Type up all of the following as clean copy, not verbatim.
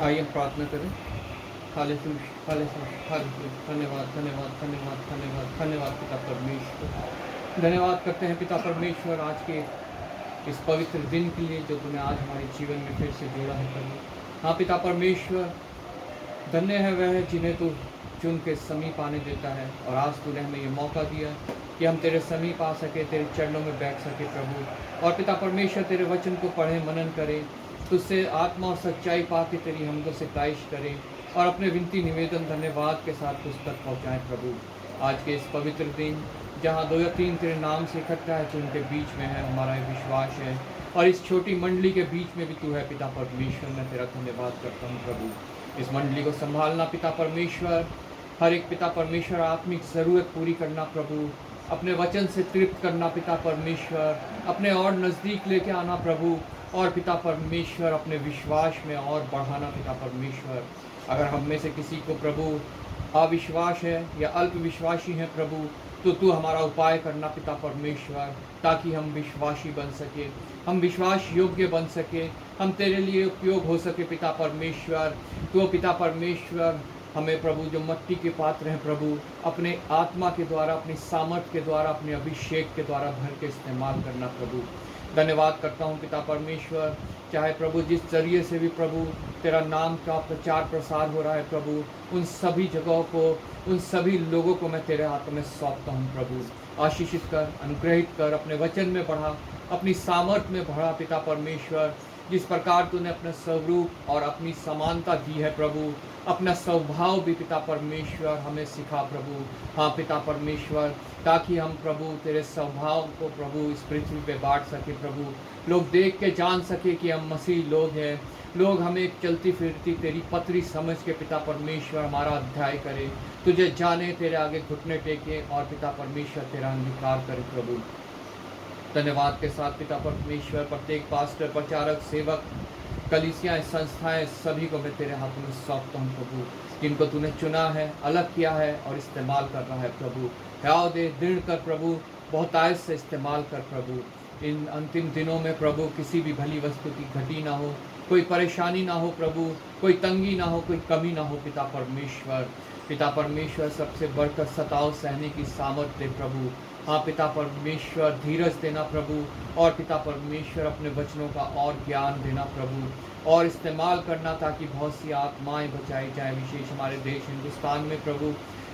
आइए प्रार्थना करें। Hallelujah, hallelujah, hallelujah. धन्यवाद, धन्यवाद, धन्यवाद, धन्यवाद, धन्यवाद पिता परमेश्वर। धन्यवाद करते हैं पिता परमेश्वर आज के इस पवित्र दिन के लिए जो तूने आज हमारे जीवन में फिर से जोड़ा है प्रभु। हाँ पिता परमेश्वर, धन्य है वह जिन्हें तू चुन के समीप आने देता है, और आज तूने हमें ये मौका दिया कि हम तेरे समीप आ सके, तेरे चरणों में बैठ सके प्रभु। और पिता परमेश्वर तेरे वचन को पढ़ें, मनन करें, तुझसे आत्मा और सच्चाई पा के तेरी हमदों से ताइश करें, और अपने विनती निवेदन धन्यवाद के साथ तुझ तक पहुँचाएँ प्रभु। आज के इस पवित्र दिन जहाँ 2 या 3 तेरे नाम से इकट्ठा है, तू उनके बीच में है, हमारा विश्वास है। और इस छोटी मंडली के बीच में भी तू है पिता परमेश्वर। मैं तेरा धन्यवाद करता हूँ प्रभु। इस मंडली को संभालना पिता परमेश्वर, हर एक पिता परमेश्वर आत्मिक ज़रूरत पूरी करना प्रभु, अपने वचन से तृप्त करना पिता परमेश्वर, अपने और नज़दीक लेके आना प्रभु, और पिता परमेश्वर अपने विश्वास में और बढ़ाना पिता परमेश्वर। अगर हम में से किसी को प्रभु अविश्वास है या अल्प विश्वासी है प्रभु, तो तू हमारा उपाय करना पिता परमेश्वर, ताकि हम विश्वासी बन सके, हम विश्वास योग्य बन सके, हम तेरे लिए उपयोग हो सके पिता परमेश्वर। तो पिता परमेश्वर हमें प्रभु जो मट्टी के पात्र हैं प्रभु, अपने आत्मा के द्वारा, अपनी सामर्थ के द्वारा, अपने अभिषेक के द्वारा भर के इस्तेमाल करना प्रभु। धन्यवाद करता हूँ पिता परमेश्वर, चाहे प्रभु जिस जरिए से भी प्रभु तेरा नाम का प्रचार प्रसार हो रहा है प्रभु, उन सभी जगहों को, उन सभी लोगों को मैं तेरे हाथों में सौंपता हूँ प्रभु। आशीषित कर, अनुग्रहित कर, अपने वचन में बढ़ा, अपनी सामर्थ में बढ़ा पिता परमेश्वर। जिस प्रकार तूने अपना स्वरूप और अपनी समानता दी है प्रभु, अपना स्वभाव भी पिता परमेश्वर हमें सिखा प्रभु। हाँ पिता परमेश्वर, ताकि हम प्रभु तेरे स्वभाव को प्रभु इस पृथ्वी पे बांट सके प्रभु, लोग देख के जान सके कि हम मसीह लोग हैं, लोग हमें एक चलती फिरती तेरी पत्री समझ के पिता परमेश्वर हमारा अध्याय करें, तुझे जाने, तेरे आगे घुटने टेके, और पिता परमेश्वर तेरा अंगीकार करे प्रभु। धन्यवाद के साथ पिता परमेश्वर प्रत्येक पास्टर, प्रचारक, सेवक, कलीसियाँ, संस्थाएं, सभी को मैं तेरे हाथों में सौंपता हूँ प्रभु, जिनको तूने चुना है, अलग किया है और इस्तेमाल कर रहा है प्रभु। ह्याव दे, दृढ़ कर प्रभु, बहुतायत से इस्तेमाल कर प्रभु। इन अंतिम दिनों में प्रभु किसी भी भली वस्तु की घटी ना हो, कोई परेशानी ना हो प्रभु, कोई तंगी ना हो, कोई कमी ना हो पिता परमेश्वर। पिता परमेश्वर सबसे बढ़कर सताव सहने की सामर्थ दे प्रभु। हाँ पिता परमेश्वर, धीरज देना प्रभु, और पिता परमेश्वर अपने वचनों का और ज्ञान देना प्रभु, और इस्तेमाल करना ताकि बहुत सी आत्माएं बचाई जाए, विशेष हमारे देश हिंदुस्तान में प्रभु,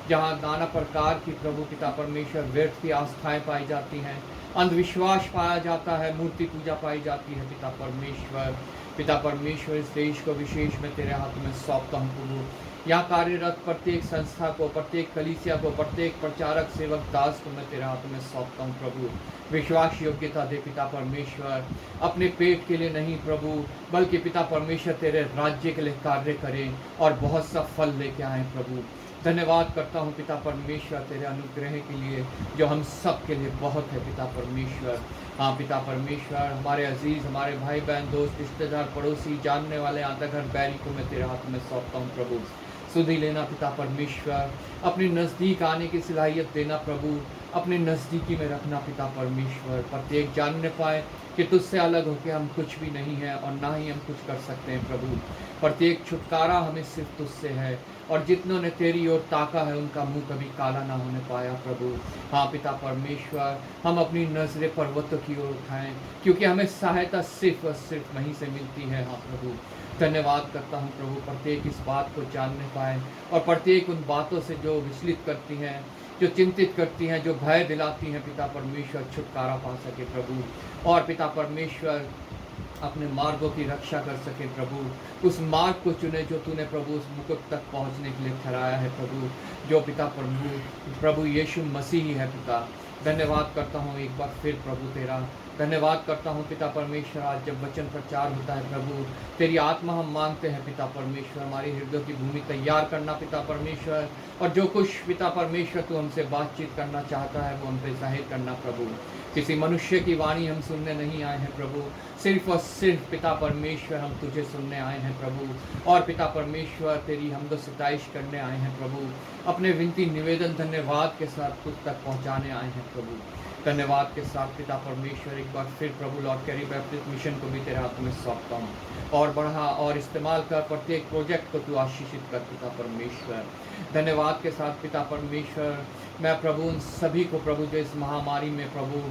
जहाँ नाना प्रकार की प्रभु पिता परमेश्वर व्यर्थ की आस्थाएं पाई जाती हैं, अंधविश्वास पाया जाता है, मूर्ति पूजा पाई जाती है पिता परमेश्वर। पिता परमेश्वर इस देश को विशेष में तेरे हाथ में सौंपता हूँ प्रभु। यहाँ कार्यरत प्रत्येक संस्था को, प्रत्येक कलीसिया को, प्रत्येक प्रचारक, सेवक, दास को मैं तेरे हाथों में सौंपता हूँ प्रभु। विश्वास योग्यता दे पिता परमेश्वर, अपने पेट के लिए नहीं प्रभु, बल्कि पिता परमेश्वर तेरे राज्य के लिए कार्य करें और बहुत सा फल लेके आए प्रभु। धन्यवाद करता हूँ पिता परमेश्वर तेरे अनुग्रह के लिए, जो हम सब के लिए बहुत है पिता परमेश्वर। हाँ पिता परमेश्वर, हमारे अजीज़, हमारे भाई बहन, दोस्त, रिश्तेदार, पड़ोसी, जानने वाले, आता घर बैरी को मैं तेरे हाथ में सौंपता हूँ प्रभु। सुधी लेना पिता परमेश्वर, अपने नज़दीक आने की सलाहियत देना प्रभु, अपने नज़दीकी में रखना पिता परमेश्वर। प्रत्येक जानने पाए कि तुझसे अलग होकर हम कुछ भी नहीं है और ना ही हम कुछ कर सकते हैं प्रभु। प्रत्येक छुटकारा हमें सिर्फ तुझसे है, और जितनों ने तेरी ओर ताका है उनका मुंह कभी काला ना होने पाया प्रभु। हाँ पिता परमेश्वर, हम अपनी नज़रें पर्वतों की ओर उठाएं, क्योंकि हमें सहायता सिर्फ और सिर्फ वहीं से मिलती है। हाँ प्रभु, धन्यवाद करता हूँ प्रभु, प्रत्येक इस बात को जानने पाए, और प्रत्येक उन बातों से जो विचलित करती हैं, जो चिंतित करती हैं, जो भय दिलाती हैं पिता परमेश्वर, छुटकारा पा सके प्रभु। और पिता परमेश्वर अपने मार्गों की रक्षा कर सके प्रभु, उस मार्ग को चुने जो तूने प्रभु उस मुकुट तक पहुंचने के लिए ठहराया है प्रभु, जो पिता प्रभु यीशु मसीह ही है पिता। धन्यवाद करता हूँ एक बार फिर प्रभु तेरा, धन्यवाद करता हूँ पिता परमेश्वर। आज जब वचन प्रचार होता है प्रभु, तेरी आत्मा हम मांगते हैं पिता परमेश्वर, हमारी हृदय की भूमि तैयार करना पिता परमेश्वर, और जो कुछ पिता परमेश्वर तू हमसे बातचीत करना चाहता है वो हम पे जाहिर करना प्रभु। किसी मनुष्य की वाणी हम सुनने नहीं आए हैं प्रभु, सिर्फ और सिर्फ पिता परमेश्वर हम तुझे सुनने आए हैं प्रभु, और पिता परमेश्वर तेरी हमदो सिताइश करने आए हैं प्रभु, अपने विनती निवेदन धन्यवाद के साथ तुझ तक पहुँचाने आए हैं प्रभु। धन्यवाद के साथ पिता परमेश्वर एक बार फिर प्रभु लॉर्ड कैरी बैप्टिस्ट मिशन को भी तेरे हाथों में सौंपता हूँ, और बढ़ा और इस्तेमाल कर प्रत्येक प्रोजेक्ट को तू आशीषित कर पिता परमेश्वर। धन्यवाद के साथ पिता परमेश्वर मैं प्रभु उन सभी को प्रभु जो इस महामारी में प्रभु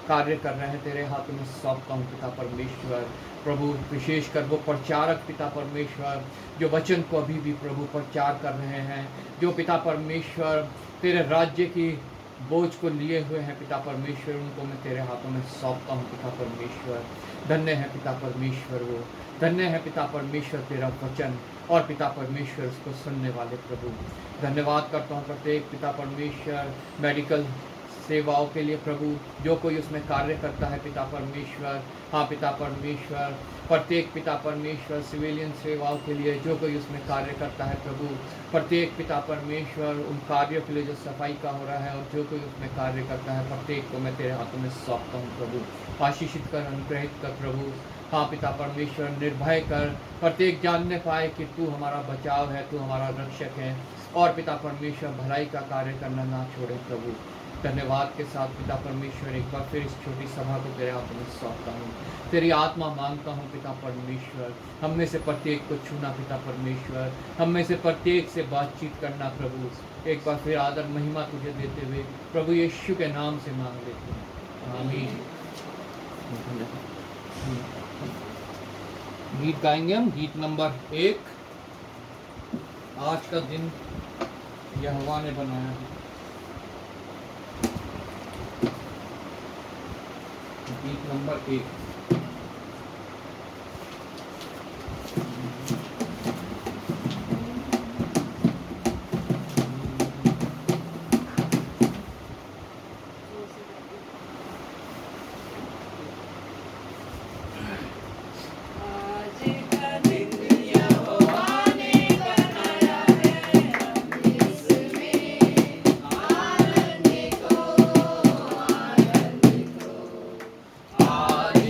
कार्य कर रहे हैं तेरे हाथों में सौंपता हूँ पिता परमेश्वर। प्रभु विशेषकर वो प्रचारक पिता परमेश्वर जो वचन को अभी भी प्रभु प्रचार कर रहे हैं, जो पिता परमेश्वर तेरे राज्य की बोझ को लिए हुए हैं पिता परमेश्वर, उनको मैं तेरे हाथों में सौंपता हूँ पिता परमेश्वर। धन्य है पिता परमेश्वर वो, धन्य है पिता परमेश्वर तेरा वचन और पिता परमेश्वर उसको सुनने वाले प्रभु। धन्यवाद करता हूँ प्रत्येक पिता परमेश्वर मेडिकल सेवाओं के लिए प्रभु, जो कोई उसमें कार्य करता है पिता परमेश्वर। हाँ पिता परमेश्वर, प्रत्येक पिता परमेश्वर सिविलियन सेवाओं के लिए जो कोई उसमें कार्य करता है प्रभु, प्रत्येक पिता परमेश्वर उन कार्यों के लिए जो सफाई का हो रहा है और जो कोई उसमें कार्य करता है, प्रत्येक को मैं तेरे हाथों में सौंपता हूँ प्रभु। आशीषित कर, अनुग्रहित कर प्रभु। हाँ पिता परमेश्वर, निर्भय कर, प्रत्येक जानने पाए कि तू हमारा बचाव है, तू हमारा रक्षक है, और पिता परमेश्वर भलाई का कार्य करना ना छोड़े प्रभु। धन्यवाद के साथ पिता परमेश्वर एक बार फिर इस छोटी सभा को तेरे हाथों में सौंपता हूँ। तेरी आत्मा मांगता हूँ पिता परमेश्वर, हम में से प्रत्येक को छूना पिता परमेश्वर, हम में से प्रत्येक से बातचीत करना प्रभु। एक बार फिर आदर महिमा तुझे देते हुए प्रभु यीशु के नाम से मांग लेते हैं, आमीन। गीत गाएंगे हम, गीत नंबर 1, आज का दिन यहोवा ने बनाया है। गीत नंबर 1। आज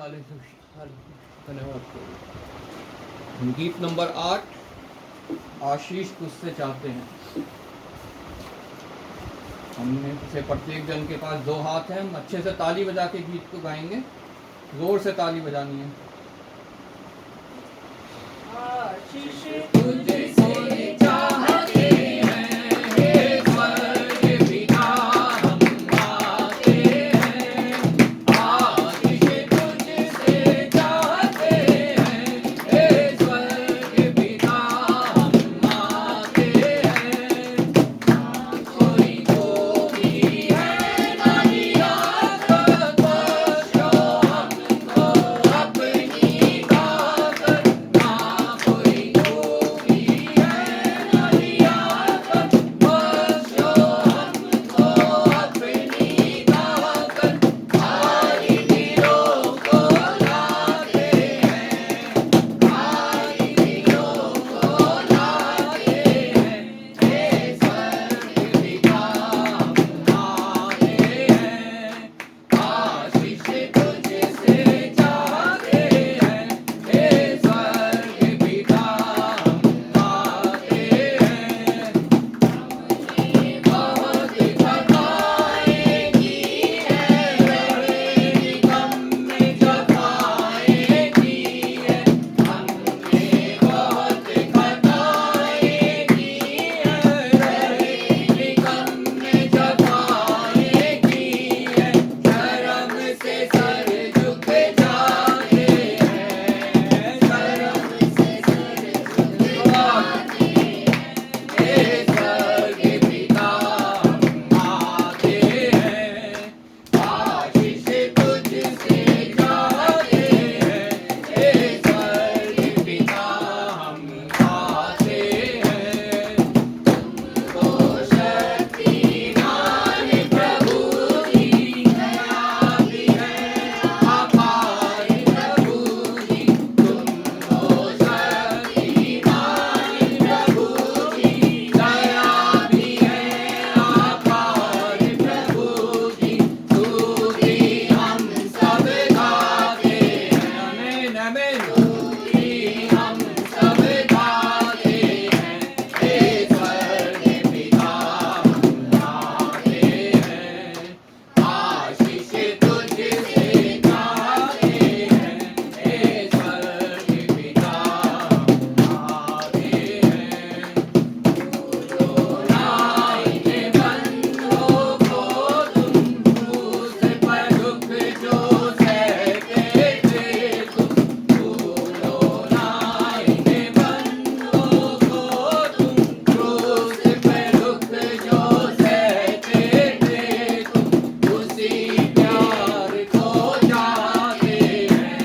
हालेलुया, धन्यवाद प्रभु। गीत नंबर 8, आशीष तुझसे चाहते हैं। हमने से प्रत्येक जन के पास 2 हाथ हैं, हम अच्छे से ताली बजा के गीत को गाएंगे, जोर से ताली बजानी है। आशीष तुझसे चाहते हैं, हे स्वर्ग पिता हम आते हैं। आशीष तुझसे चाहते हैं, हे स्वर्ग पिता हम आते हैं। ना कोई दूरी है, ना रियासत, बख्शो हमको अपनी ताकत। ना कोई दूरी है, ना रियासत, बख्शो हमको अपनी ताकत। खाली दिलों को लाते हैं, खाली दिलों को लाते हैं। हे स्वर्ग पिता हम आते हैं। आशीष तुझसे चाहते हैं, हे स्वर्ग पिता हम आते हैं। हमने बहुत थकाएं की है, बड़े निगम में जफाएं की है। हमने बहुत खताएं की है, बड़े निगम में जफाएं की है। शर्म से सर झुक जाते हैं, शर्म से सर झुक जाते हैं। हे स्वर्ग पिता हम आते हैं। आशीष तुझसे चाहते हैं, हे स्वर्ग पिता हम आते हैं। तुमको शक्तिमान प्रभु जी, दया भी है अपार प्रभु जी। तुमको शक्तिमान प्रभु जी, दया भी है अपार प्रभु जी। स्तुति हम सब गाते हैं, आमीन आमीन। स्तुति हम सब गाते हैं, हे स्वर्ग पिता हम आते हैं। आशीष तुझसे चाहते हैं, हे स्वर्ग पिता हम आते हैं। भूलो ना इन बंदों को तुम, क्रूस पर दुख जो सहते थे तुम। भूलो ना इन बंदों को तुम, क्रूस पर दुख जो सहते थे तुम। उसी प्यार को चाहते हैं,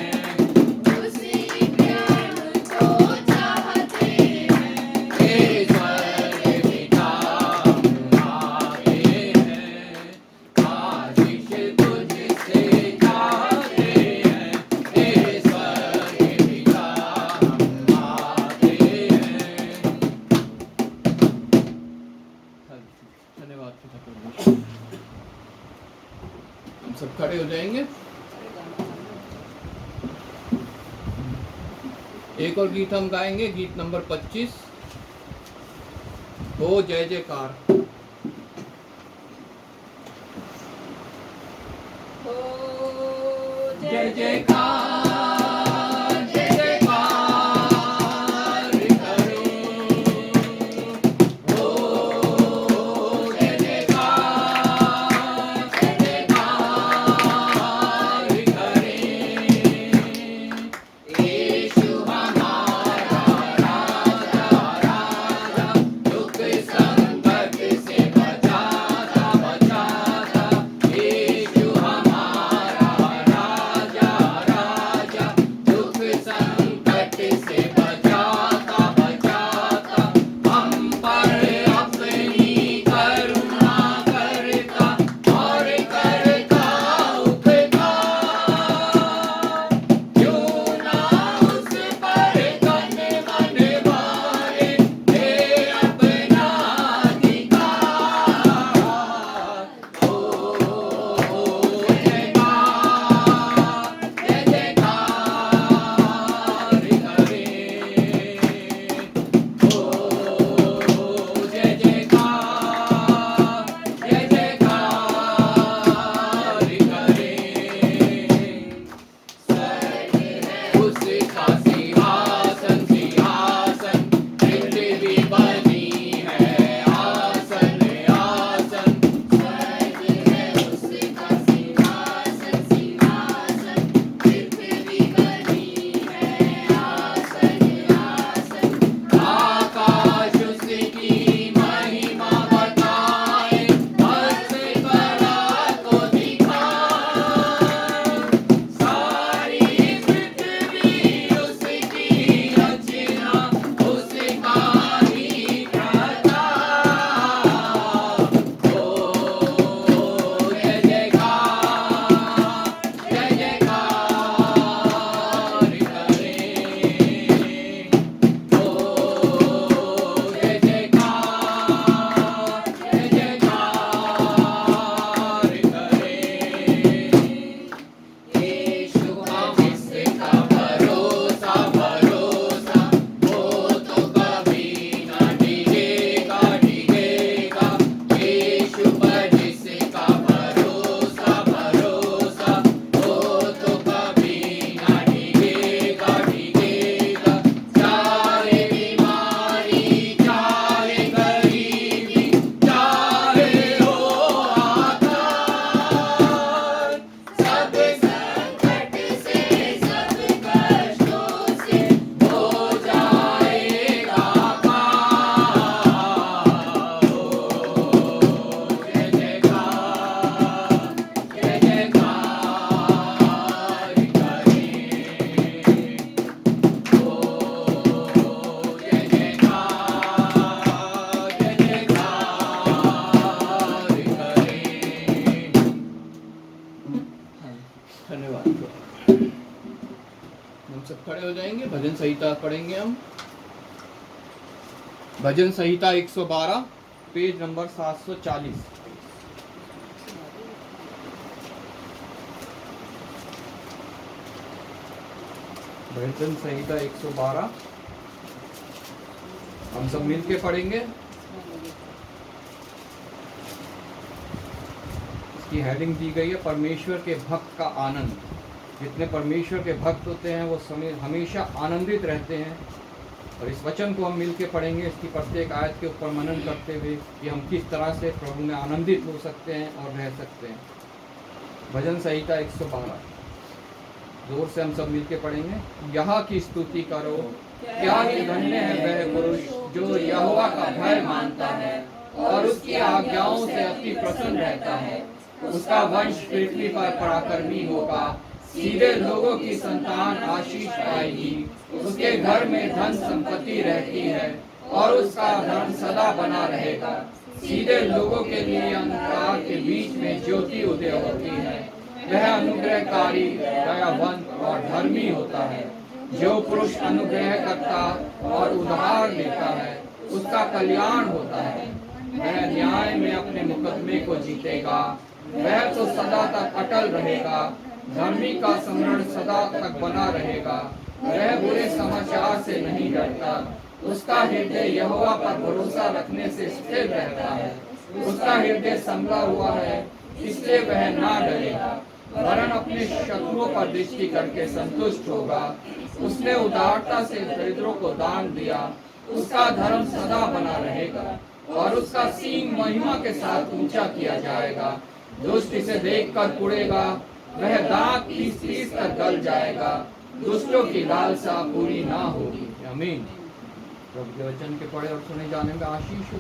उसी प्यार को चाहते हैं। हे स्वर्ग पिता हम आते हैं। आशीष तुझसे चाहते हैं, हे स्वर्ग पिता हम आते हैं। धन्यवाद पिता परमेश्वर। हम सब खड़े हो जाएंगे। एक और गीत हम गाएंगे, गीत नंबर 25, हो जय जयकार। जय जयकार, जय जयकार करो। ओ जय जयकार, जय जयकार करें। यीशु हमारा राजा, राजा, दुख संकट से बचाता बचाता। यीशु हमारा राजा, हम सब खड़े हो जाएंगे, भजन संहिता पढ़ेंगे हम। भजन संहिता 112, पेज नंबर 740। भजन संहिता 112 हम सब मिलके पढ़ेंगे। इसकी हेडिंग दी गई है परमेश्वर के भक्त का आनंद। जितने परमेश्वर के भक्त होते हैं वो हमेशा आनंदित रहते हैं। और इस वचन को हम मिलके पढ़ेंगे, इसकी प्रत्येक आयत के ऊपर मनन करते हुए कि हम किस तरह से प्रभु में आनंदित हो सकते हैं और रह सकते हैं। भजन संहिता 112 जोर से हम सब मिलके पढ़ेंगे। यहाँ की स्तुति करो, क्या ही धन्य है वह पुरुष जो यहोवा का भय मानता है और उसकी आज्ञाओं से अति प्रसन्न रहता है। उसका वंश पृथ्वी पर पराक्रमी होगा, सीधे लोगों की संतान आशीष पाएगी। उसके घर में धन संपत्ति रहती है और उसका धर्म सदा बना रहेगा। सीधे लोगों के लिए अंधकार के बीच में ज्योति उदय होती है। वह अनुग्रहकारी, दयावंत और धर्मी होता है। जो पुरुष अनुग्रह करता और उधार लेता है उसका कल्याण होता है। वह न्याय में अपने मुकदमे को जीतेगा। वह तो सदा तक अटल रहेगा। धर्मी का स्मरण सदा तक बना रहेगा। वह बुरे समाचार से नहीं डरता। उसका हृदय यहोवा पर भरोसा रखने से स्थिर रहता है। उसका हृदय संभला हुआ है, इसलिए वह ना डरेगा, वरन अपने शत्रुओं पर दृष्टि करके संतुष्ट होगा। उसने उदारता से दरिद्रों को दान दिया। उसका धर्म सदा बना रहेगा और उसका सींग महिमा के साथ ऊंचा किया जाएगा। दुष्ट इसे देखकर कुड़ेगा, वह दांत पीस कर गल जाएगा। दुष्टों की लालसा पूरी ना होगी। आमीन। प्रभु के वचन के पढ़े और सुने जाने में आशीष हो।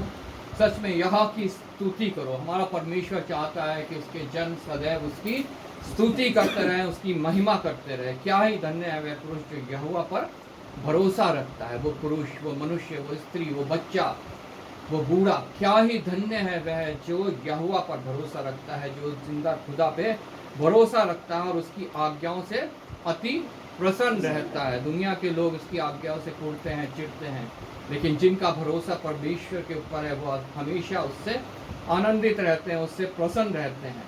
सच में यहाँ की स्तुति करो। हमारा परमेश्वर चाहता है कि उसके जन सदैव उसकी स्तुति करते रहें, उसकी महिमा करते रहे। क्या ही धन्य है वह पुरुष जो यहोवा पर भरोसा रखता है। वो पुरुष, वो मनुष्य, वो स्त्री, वो बच्चा, वो बूढ़ा, क्या ही धन्य है वह जो यहोवा पर भरोसा रखता है, जो जिंदा खुदा पे भरोसा रखता है और उसकी आज्ञाओं से अति प्रसन्न रहता है। दुनिया के लोग उसकी आज्ञाओं से कूदते हैं, चिढ़ते हैं, लेकिन जिनका भरोसा परमेश्वर के ऊपर है वो हमेशा उससे आनंदित रहते हैं, उससे प्रसन्न रहते हैं।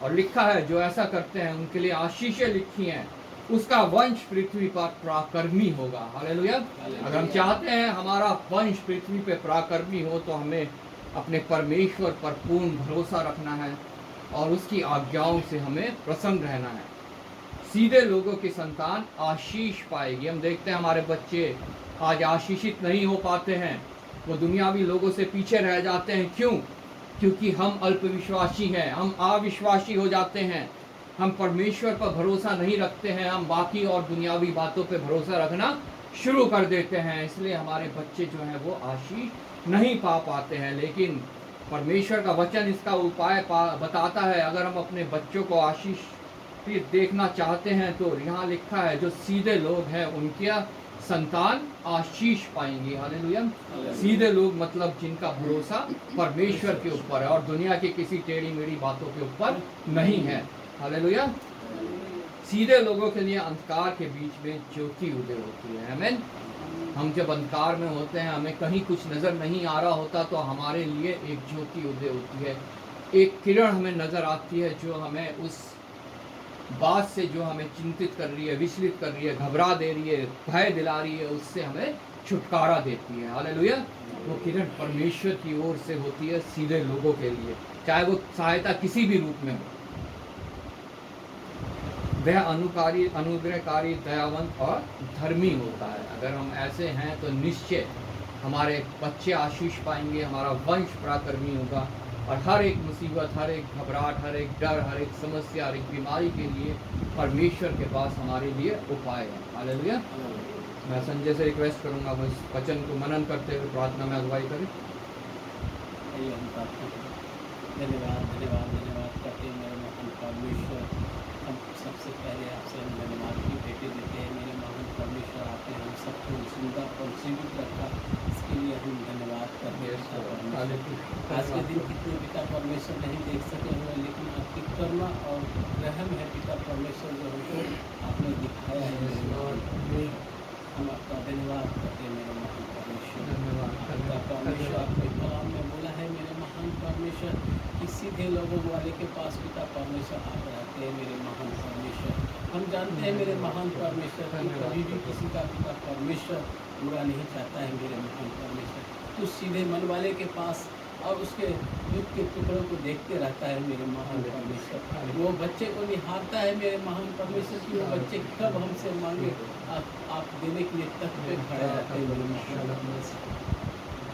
और लिखा है जो ऐसा करते हैं उनके लिए आशीषें लिखी हैं। उसका वंश पृथ्वी पर पराक्रमी होगा। हालेलुया। अगर हम चाहते हैं हमारा वंश पृथ्वी पे पराक्रमी हो तो हमें अपने परमेश्वर पर पूर्ण भरोसा रखना है और उसकी आज्ञाओं से हमें प्रसन्न रहना है। सीधे लोगों की संतान आशीष पाएगी। हम देखते हैं हमारे बच्चे आज आशीषित नहीं हो पाते हैं, वो दुनियावी लोगों से पीछे रह जाते हैं। क्यों? क्योंकि हम अल्पविश्वासी हैं, हम अविश्वासी हो जाते हैं, हम परमेश्वर पर भरोसा नहीं रखते हैं, हम बाकी और दुनियावी बातों पर भरोसा रखना शुरू कर देते हैं। इसलिए हमारे बच्चे जो हैं वो आशीष नहीं पा पाते हैं। लेकिन परमेश्वर का वचन इसका उपाय बताता है। अगर हम अपने बच्चों को आशीष देखना चाहते हैं तो यहाँ लिखा है जो सीधे लोग हैं उनके संतान आशीष पाएंगी। हालेलुया। सीधे लोग मतलब जिनका भरोसा परमेश्वर के ऊपर है और दुनिया की किसी टेढ़ी मेढ़ी बातों के ऊपर नहीं है। हालेलुया। सीधे लोगों के लिए अंधकार के बीच में ज्योति उदय होती है। आमीन। हम जब अंधकार में होते हैं, हमें कहीं कुछ नज़र नहीं आ रहा होता, तो हमारे लिए एक ज्योति उदय होती है, एक किरण हमें नज़र आती है जो हमें उस बात से जो हमें चिंतित कर रही है, विचलित कर रही है, घबरा दे रही है, भय दिला रही है, उससे हमें छुटकारा देती है। हालेलुया। वो किरण परमेश्वर की ओर से होती है सीधे लोगों के लिए, चाहे वो सहायता किसी भी रूप में हो। वह अनुग्रहकारी, दयावंत और धर्मी होता है। अगर हम ऐसे हैं तो निश्चय हमारे बच्चे आशीष पाएंगे, हमारा वंश पराक्रमी होगा और हर एक मुसीबत, हर एक घबराहट, हर एक डर, हर एक समस्या, हर एक बीमारी के लिए परमेश्वर के पास हमारे लिए उपाय है। हालेलुया। मैं संजय से रिक्वेस्ट करूंगा वो इस वचन को मनन करते हुए प्रार्थना में अगुवाई करें। धन्यवाद धन्यवाद धन्यवाद करते हैं मेरे महान परमेश्वर। हम सबसे पहले आपसे हम धन्यवाद की भेंटें देते हैं। मेरे महान परमेश्वर, आपने हम सबको सुंदर और जीवित रखा, इसके लिए लिए हम धन्यवाद करते हैं Yes, पिता Lord. परमेश्वर। Hallelujah. आज के दिन कितने पिता परमेश्वर नहीं देख सके हुए, लेकिन आपकी करुणा और रहम है पिता परमेश्वर जो हमको आपने दिखाया है Yes, मेरे Lord. महान। हम आपका धन्यवाद करते हैं मेरे महान परमेश्वर। धन्यवाद, पिता धन्यवाद, परमेश्वर धन्यवाद। आपके कलाम में बोला है मेरे महान परमेश्वर कि सीधे लोगों वाले के पास पिता परमेश्वर आप रहते हैं मेरे महान परमेश्वर। हम जानते हैं मेरे महान परमेश्वर कि कभी भी किसी का पिता परमेश्वर बुरा नहीं चाहता है मेरे महान परमेश्वर। तू सीधे मन वाले के पास और उसके दुख के टुकड़ों को देखते रहता है मेरे महान परमेश्वर। वो बच्चे को निहारता है मेरे महान परमेश्वर कि वो बच्चे कब हमसे मांगे, आप देने के लिए तक पे खड़े रहते हैं मेरे महान परमेश्वर।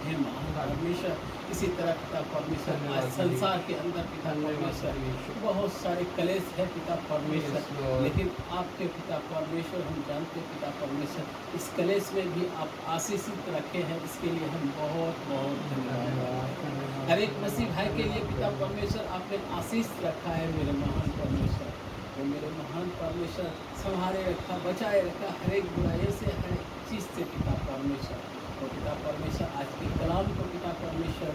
हे महान परमेश्वर, इसी तरह पिता परमेश्वर आज संसार के अंदर पिता परमेश्वर बहुत सारे कलेश है पिता परमेश्वर, Yes, Lord. लेकिन आपके पिता परमेश्वर हम जानते हैं पिता परमेश्वर इस कलेश में भी आप आशीषित रखे हैं, इसके लिए हम बहुत बहुत धन्यवाद। हर एक मसीह भाई के लिए पिता परमेश्वर आपने आशीष रखा है मेरे महान परमेश्वर। तो मेरे महान परमेश्वर संभाले रखा, बचाए रखा हर एक बुराई से, हर एक चीज़ से पिता परमेश्वर। तो पिता परमेश्वर आज के कलाम को पिता परमेश्वर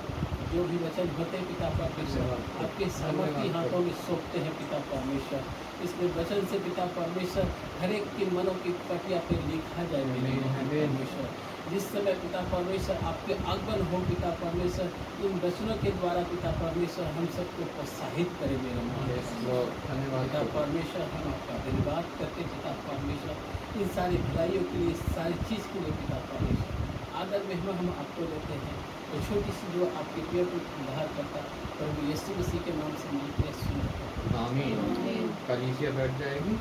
जो भी वचन होते हैं पिता परमेश्वर आपके सामर्थी हाथों में सौंपते हैं पिता परमेश्वर। इसमें वचन से पिता परमेश्वर हर एक के मनों की पटिया पे लिखा जाए मेरे महान परमेश्वर। जिस समय पिता परमेश्वर आपके आगमन हो पिता परमेश्वर इन वचनों के द्वारा पिता परमेश्वर हम सबको प्रोत्साहित करें मेरे महान Yes, परमेश्वर। Lord. धन्यवाद पिता प्रभु। परमेश्वर हम आपका धन्यवाद करते पिता परमेश्वर इन सारी भलाइयों के लिए, सारी चीज़ के लिए पिता परमेश्वर। आदर महिमा हम आपको देते हैं। तो छोटी सी जो आपके प्रिय को उद्धार करता प्रभु यीशु मसीह के नाम से मांगते हैं, सुन। आमीन। कलीसिया बैठ जाएगी।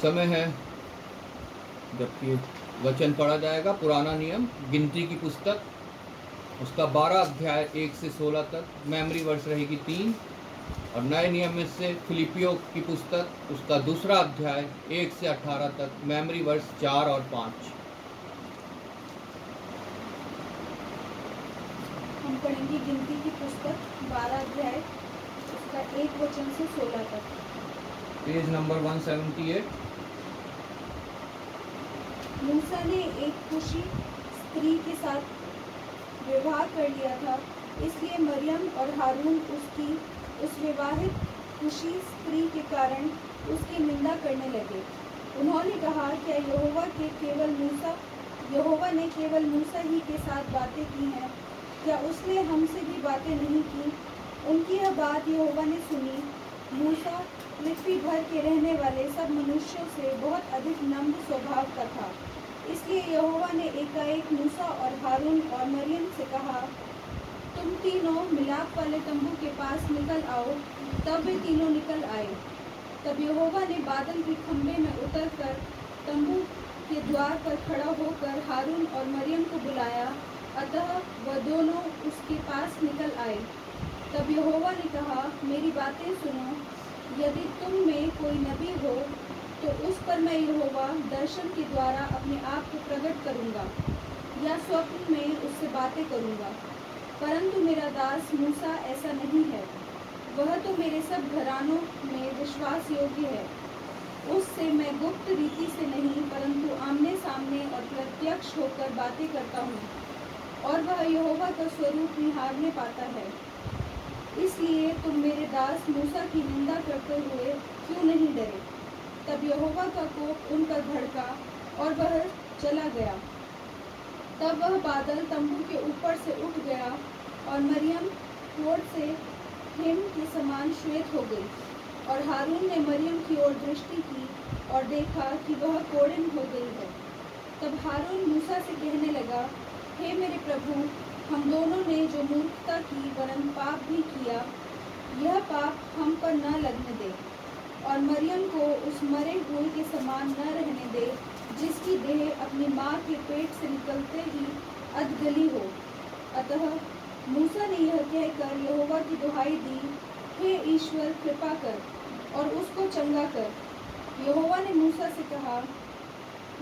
समय है जबकि वचन पढ़ा जाएगा। पुराना नियम गिनती की पुस्तक उसका 12 अध्याय 1 से 16 तक, मेमोरी वर्ष रहेगी 3। और नए नियम में से फिलिपियों की पुस्तक उसका 2 अध्याय 1 से 18 तक, मेमोरी वर्ष 4 और 5। हम पढ़ेंगे गिनती की पुस्तक 12 अध्याय उसका 1 वचन से 16 तक। Page number 178। मूसा ने एक कुशी स्त्री के साथ विवाह कर लिया था, इसलिए मरियम और हारून उसकी उस विवाहित कुशी स्त्री के कारण उसकी निंदा करने लगे। उन्होंने कहा, क्या यहोवा ने केवल मूसा ही के साथ बातें की हैं? क्या उसने हमसे भी बातें नहीं की? उनकी यह बात यहोवा ने सुनी। मूसा पृथ्वी भर के रहने वाले सब मनुष्यों से बहुत अधिक नम्र स्वभाव का था। इसलिए यहोवा ने एकाएक मूसा और हारून और मरियम से कहा, तुम तीनों मिलाप वाले तंबू के पास निकल आओ। तब वे तीनों निकल आए। तब यहोवा ने बादल के खंभे में उतरकर तंबू के द्वार पर खड़ा होकर हारून और मरियम को बुलाया। अतः वह दोनों उसके पास निकल आए। तब यहोवा ने कहा, मेरी बातें सुनो। यदि तुम में कोई नबी हो तो उस पर मैं यहोवा दर्शन के द्वारा अपने आप को प्रकट करूँगा या स्वप्न में उससे बातें करूँगा। परंतु मेरा दास मूसा ऐसा नहीं है। वह तो मेरे सब घरानों में विश्वास योग्य है। उससे मैं गुप्त रीति से नहीं परंतु आमने सामने और प्रत्यक्ष होकर बातें करता हूँ, और वह यहोवा का स्वरूप निहारने पाता है। इसलिए तुम मेरे दास मूसा की निंदा करते हुए क्यों नहीं डरे? तब यहोवा का कोप उन पर भड़का और वह चला गया। तब वह बादल तंबू के ऊपर से उठ गया और मरियम कोढ़ से हिम के समान श्वेत हो गई। और हारून ने मरियम की ओर दृष्टि की और देखा कि वह कोढ़िन हो गई है। तब हारून मूसा से कहने लगा, हे मेरे प्रभु, हम दोनों ने जो मूर्खता की वरन पाप भी किया, यह पाप हम पर न लगने दे, और मरियम को उस मरे हुए के समान न रहने दे, जिसकी देह अपनी माँ के पेट से निकलते ही अधगली हो। अतः मूसा ने यह कहकर यहोवा की दुहाई दी, हे ईश्वर, कृपा कर और उसको चंगा कर। यहोवा ने मूसा से कहा,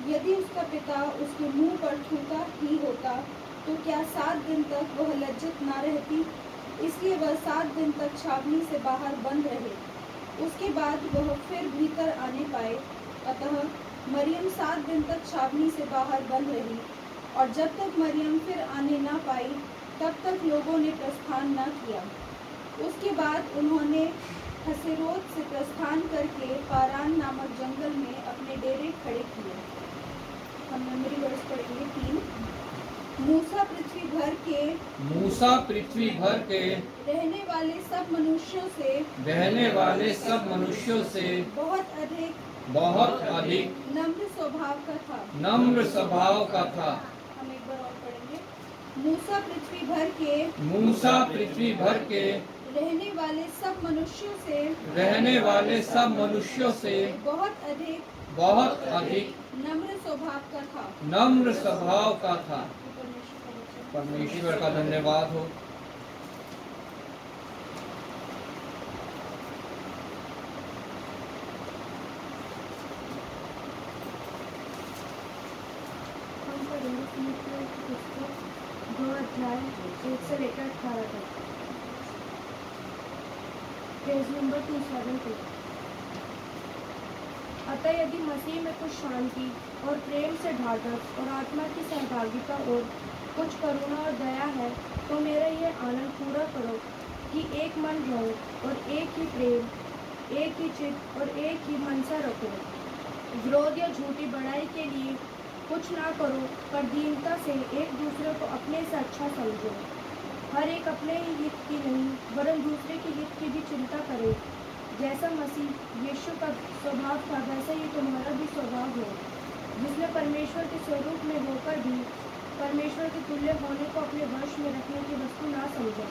यदि उसका पिता उसके मुंह पर थूका ही होता तो क्या 7 दिन तक वह लज्जित ना रहती? इसलिए वह 7 दिन तक छावनी से बाहर बंद रहे, उसके बाद वह फिर भीतर आने पाए। अतः मरियम 7 दिन तक छावनी से बाहर बंद रही और जब तक मरियम फिर आने न पाई तब तक लोगों ने प्रस्थान न किया। उसके बाद उन्होंने हसेरोत से प्रस्थान करके पारान नामक जंगल में अपने डेरे खड़े किए। हम मेमोरी वर्स पढ़ेंगे 3। मूसा पृथ्वी भर के मूसा पृथ्वी भर के रहने वाले सब मनुष्यों से रहने वाले सब मनुष्यों से बहुत अधिक नम्र स्वभाव का था। नम्र स्वभाव का था। हम एक बार और पढ़ेंगे। मूसा पृथ्वी भर के मूसा पृथ्वी भर के रहने वाले सब मनुष्यों से रहने वाले सब मनुष्यों से बहुत अधिक नम्र स्वभाव का था। नम्र स्वभाव का था। परमेश्वर का धन्यवाद हो। हम पढ़ेंगे फिलिपियों की पुस्तक 2 अध्याय 1 से लेकर 18 तक। Page number 272। अतः यदि मसीह में कुछ शांति और प्रेम से ढाढ़स और आत्मा की सहभागिता और कुछ करुणा और दया है तो मेरा यह आनंद पूरा करो कि एक मन रहो और एक ही प्रेम, एक ही चित्त और एक ही मनसा रखो। विरोध या झूठी बड़ाई के लिए कुछ ना करो पर दीनता से एक दूसरे को अपने से अच्छा समझो। हर एक अपने ही हित की नहीं वरन दूसरे के हित की भी चिंता करे। जैसा मसीह यीशु का स्वभाव था वैसा ही तुम्हारा भी स्वभाव हो, जिसने परमेश्वर के स्वरूप में होकर भी परमेश्वर के तुल्य होने को अपने वश में रखने की वस्तु ना समझा,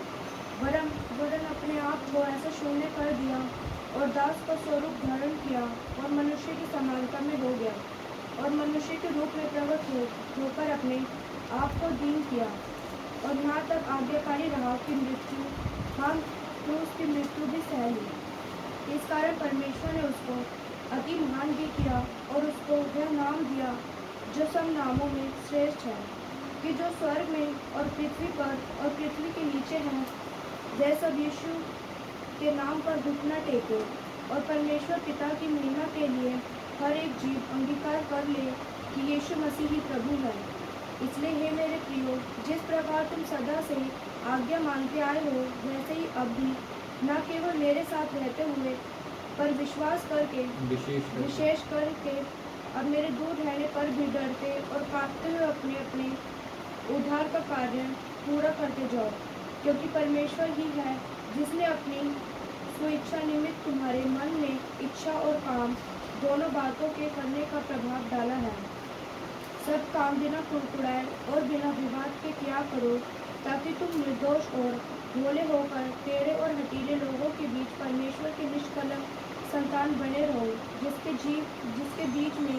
वरन अपने आप को ऐसा शून्य कर दिया और दास का स्वरूप धारण किया और मनुष्य की समानता में हो गया और मनुष्य के रूप में प्रकट होकर अपने आप को दीन किया और यहाँ तक आज्ञाकारी रहा कि उसकी मृत्यु भी सह ली। इस कारण परमेश्वर ने उसको अति महान भी किया और उसको वह नाम दिया जो सब नामों में श्रेष्ठ है, कि जो स्वर्ग में और पृथ्वी पर और पृथ्वी के नीचे है वह सब यीशु के नाम पर घुटना टेके और परमेश्वर पिता की महिमा के लिए हर एक जीव अंगीकार कर ले कि यीशु मसीह ही प्रभु है। इसलिए हे मेरे प्रियो, जिस प्रकार तुम सदा से आज्ञा मानते आए हो वैसे ही अब भी न केवल मेरे साथ रहते हुए पर विश्वास करके विशेष करके अब मेरे दूर रहने पर भी डरते और कांपते हुए अपने अपने उद्धार का कार्य पूरा करते जाओ, क्योंकि परमेश्वर ही है जिसने अपनी स्वेच्छा निमित्त तुम्हारे मन में इच्छा और काम दोनों बातों के करने का प्रभाव डाला है। सब काम बिना कुड़कुड़ाए और बिना विवाद के किया करो, ताकि तुम निर्दोष और भोले होकर टेढ़े और हठीले लोगों के बीच परमेश्वर के निष्कलंक संतान बने रहो, जिसके बीच में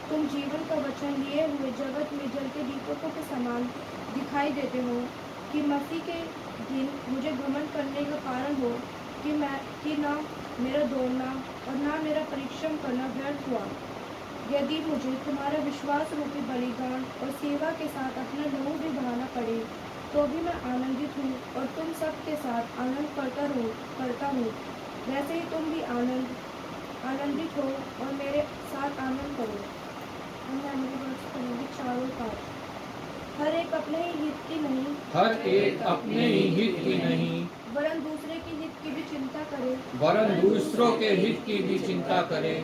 तुम जीवन का वचन लिए हुए जगत में जलते दीपकों के समान दिखाई देते हो, कि मसीह के दिन मुझे घमंड करने का कारण हो कि ना मेरा दौड़ना और ना मेरा परिश्रम करना व्यर्थ हुआ। यदि मुझे तुम्हारा विश्वास रूपी बलिदान और सेवा के साथ अपना लहू भी बहाना पड़े तो भी मैं आनंदित हूँ और तुम सब के साथ आनंद करता हूँ। वैसे ही तुम भी आनंदित हो और मेरे साथ आनंद करो। चारों पाठ। हर एक अपने ही हित की नहीं वरन दूसरे के हित की भी चिंता करे। दूसरों के हित की भी चिंता करे।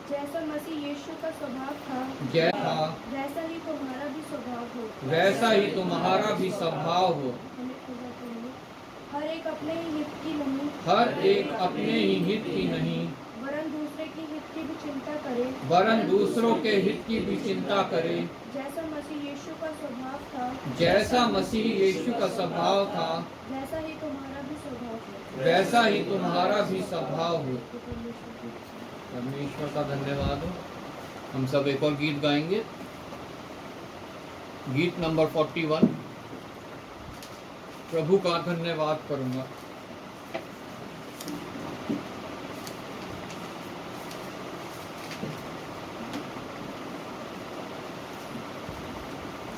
जैसा मसीह यीशु का स्वभाव था वैसा ही तुम्हारा भी स्वभाव हो। हर एक अपने ही हित की नहीं वरन दूसरे के हित की भी चिंता करे। दूसरों के हित की भी चिंता करे। जैसा मसीह यीशु का स्वभाव था वैसा ही तुम्हारा भी स्वभाव हो। परमेश्वर का धन्यवाद हो। हम सब एक और गीत गाएंगे, गीत नंबर 41। प्रभु का धन्यवाद करूंगा।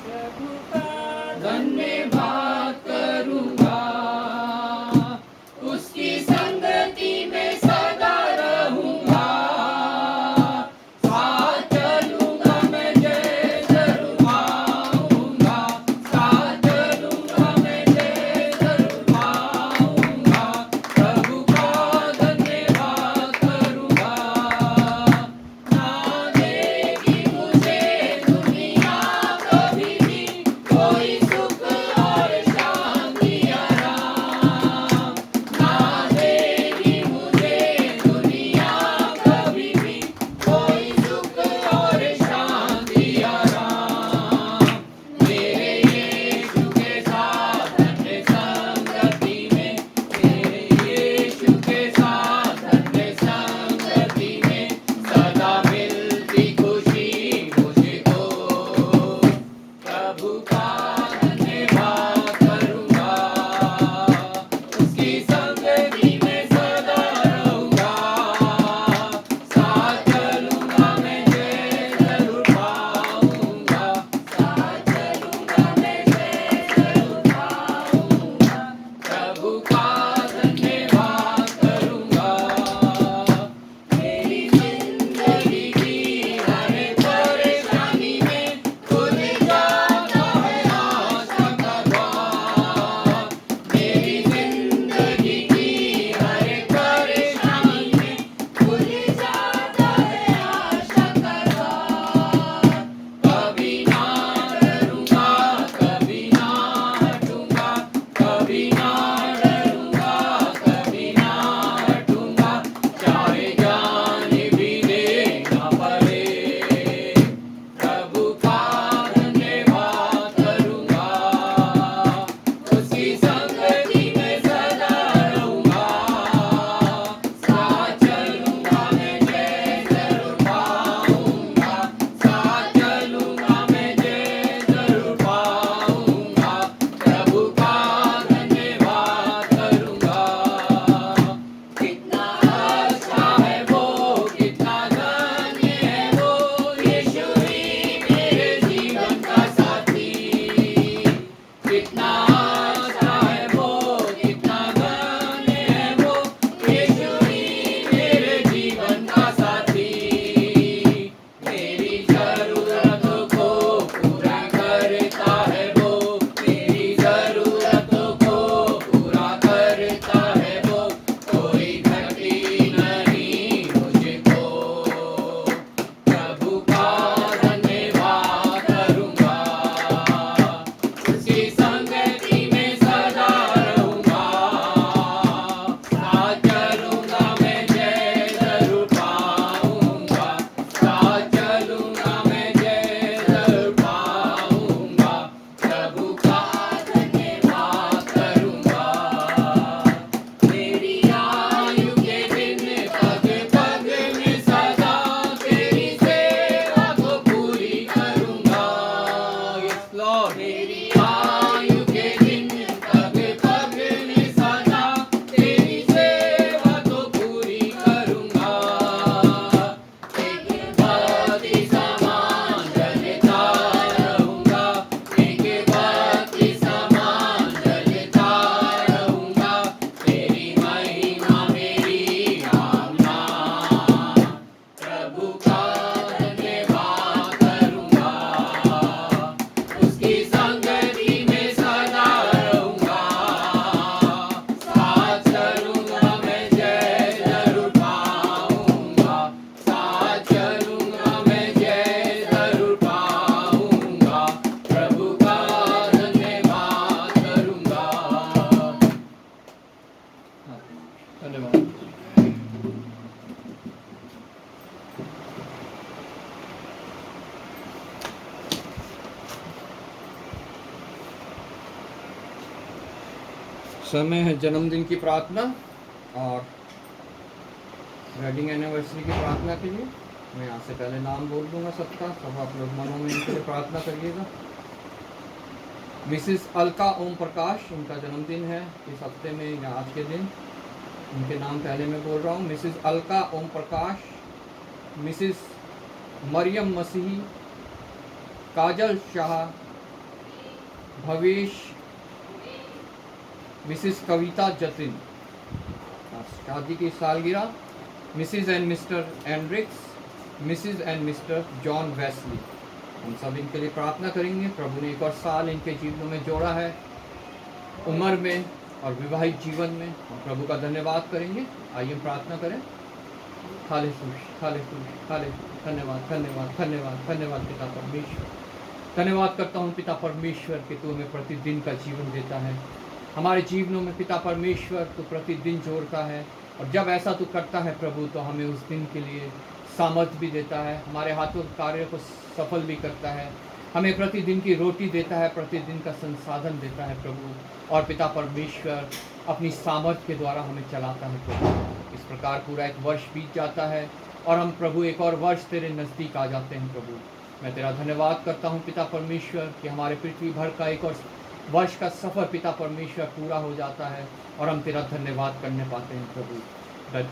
प्रभु का धन्यवाद करूंगा, उसकी संगति में सदा रहूंगा, साथ चलूंगा समय है जन्मदिन की प्रार्थना और वेडिंग एनिवर्सरी की प्रार्थना के लिए। मैं यहाँ से पहले नाम बोल दूंगा सबका, सब आप लोग मनों में इनके लिए प्रार्थना करिएगा। मिसिस अलका ओम प्रकाश, उनका जन्मदिन है इस हफ्ते में या आज के दिन। उनके नाम पहले मैं बोल रहा हूँ। Mrs Alka Om Prakash, Mrs Mariam Masihi, Kajal Shah, Bhavesh, Mrs Kavita Jatin, शादी की सालगिरह। Mrs and Mr Andrix, Mrs and Mr John Wesley, हम सब इनके लिए प्रार्थना करेंगे। प्रभु ने एक और साल इनके जीवनों में जोड़ा है, उम्र में और विवाहित जीवन में। हम प्रभु का धन्यवाद करेंगे। आइए हम प्रार्थना करें। धन्यवाद धन्यवाद धन्यवाद धन्यवाद पिता परमेश्वर। धन्यवाद करता हूँ पिता परमेश्वर कि तू हमें प्रतिदिन का जीवन देता है। हमारे जीवनों में पिता परमेश्वर तू प्रतिदिन जोड़ता है, और जब ऐसा तू करता है प्रभु तो हमें उस दिन के लिए सामर्थ्य भी देता है, हमारे हाथों के कार्य को सफल भी करता है, हमें प्रतिदिन की रोटी देता है, प्रतिदिन का संसाधन देता है प्रभु। और पिता परमेश्वर अपनी सामर्थ्य के द्वारा हमें चलाता है प्रभु। इस प्रकार पूरा एक वर्ष बीत जाता है और हम प्रभु एक और वर्ष तेरे नज़दीक आ जाते हैं प्रभु। मैं तेरा धन्यवाद करता हूँ पिता परमेश्वर कि हमारे पृथ्वी भर का एक और वर्ष का सफ़र पिता परमेश्वर पूरा हो जाता है और हम तेरा धन्यवाद करने पाते हैं प्रभु।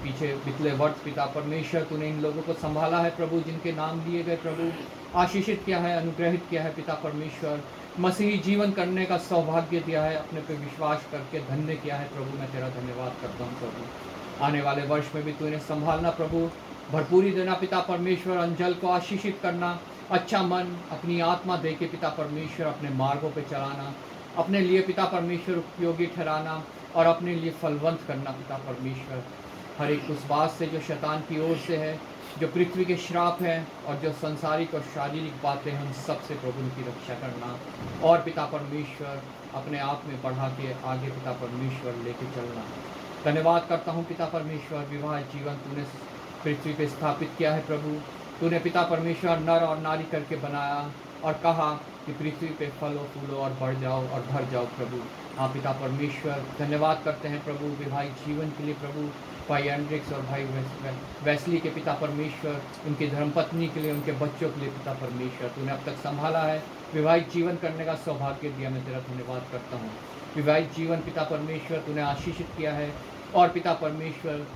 पीछे पिछले वर्ष पिता परमेश्वर तूने इन लोगों को संभाला है प्रभु, जिनके नाम लिए गए प्रभु, आशीषित किया है, अनुग्रहित किया है पिता परमेश्वर, मसीही जीवन करने का सौभाग्य दिया है, अपने पे विश्वास करके धन्य किया है प्रभु। मैं तेरा धन्यवाद करता हूँ प्रभु। आने वाले वर्ष में भी तूने संभालना प्रभु, भरपूरी देना पिता परमेश्वर, अंजल को आशीषित करना, अच्छा मन, अपनी आत्मा दे के पिता परमेश्वर अपने मार्गों पे चलाना, अपने लिए पिता परमेश्वर उपयोगी ठहराना और अपने लिए फलवंत करना पिता परमेश्वर। हर एक उस बात से जो शैतान की ओर से है, जो पृथ्वी के श्राप हैं और जो संसारिक और शारीरिक बातें हैं, उन सब से प्रभु की रक्षा करना और पिता परमेश्वर अपने आप में बढ़ा के आगे पिता परमेश्वर लेके चलना। धन्यवाद करता हूँ पिता परमेश्वर, विवाह जीवन तूने पृथ्वी पे स्थापित किया है प्रभु। तूने पिता परमेश्वर नर और नारी करके बनाया और कहा कि पृथ्वी पे फलो फूलो और बढ़ जाओ और भर जाओ प्रभु। हाँ पिता परमेश्वर, धन्यवाद करते हैं प्रभु विवाहित जीवन के लिए प्रभु, भाई एंड्रिक्स और भाई वेस्ली के पिता परमेश्वर, उनकी धर्मपत्नी के लिए, उनके बच्चों के लिए पिता परमेश्वर तूने अब तक संभाला है, विवाहित जीवन करने का सौभाग्य दिया। मैं तेरा धन्यवाद करता हूँ। विवाहित जीवन पिता परमेश्वर तूने आशीषित किया है और पिता परमेश्वर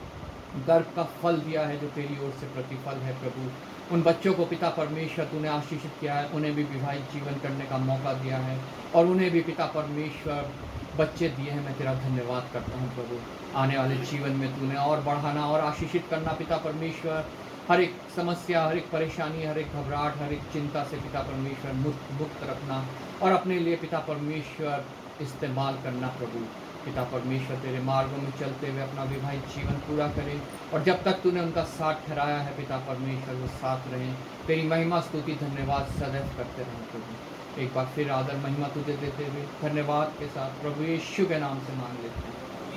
गर्भ का फल दिया है जो तेरी ओर से प्रतिफल है प्रभु। उन बच्चों को पिता परमेश्वर तूने आशीषित किया है, उन्हें भी विवाहित जीवन करने का मौका दिया है और उन्हें भी पिता परमेश्वर बच्चे दिए हैं। मैं तेरा धन्यवाद करता हूँ प्रभु। आने वाले जीवन में तूने और बढ़ाना और आशीषित करना पिता परमेश्वर। हर एक समस्या, हर एक परेशानी, हर एक घबराहट, हर एक चिंता से पिता परमेश्वर मुक्त रखना और अपने लिए पिता परमेश्वर इस्तेमाल करना प्रभु। पिता परमेश्वर तेरे मार्गों में चलते हुए अपना विवाहित जीवन पूरा करें और जब तक तूने उनका साथ ठहराया है पिता परमेश्वर वो साथ रहें। तेरी महिमा स्तुति धन्यवाद सदैव करते रहें प्रभु। एक बार फिर आदर महिमा तुझे देते हुए धन्यवाद के साथ प्रभु यीशु के नाम से मांग लेते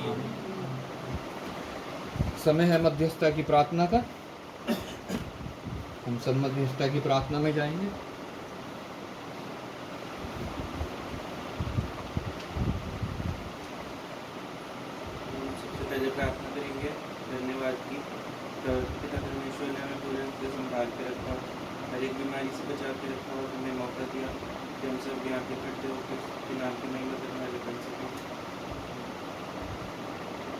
हैं। समय है मध्यस्थता की प्रार्थना का। हम सब मध्यस्थता की प्रार्थना में जाएंगे। पहले प्रार्थना करेंगे धन्यवाद की। तो पिता परमेश्वर ने हमें पूरे रूप से संभाल के रखा, हर एक बीमारी से बचा के रखा और हमें मौका दिया कि हम सब यहाँ पे इकट्ठे होकर उसके नाम की महिमा करने वाले बन सकें।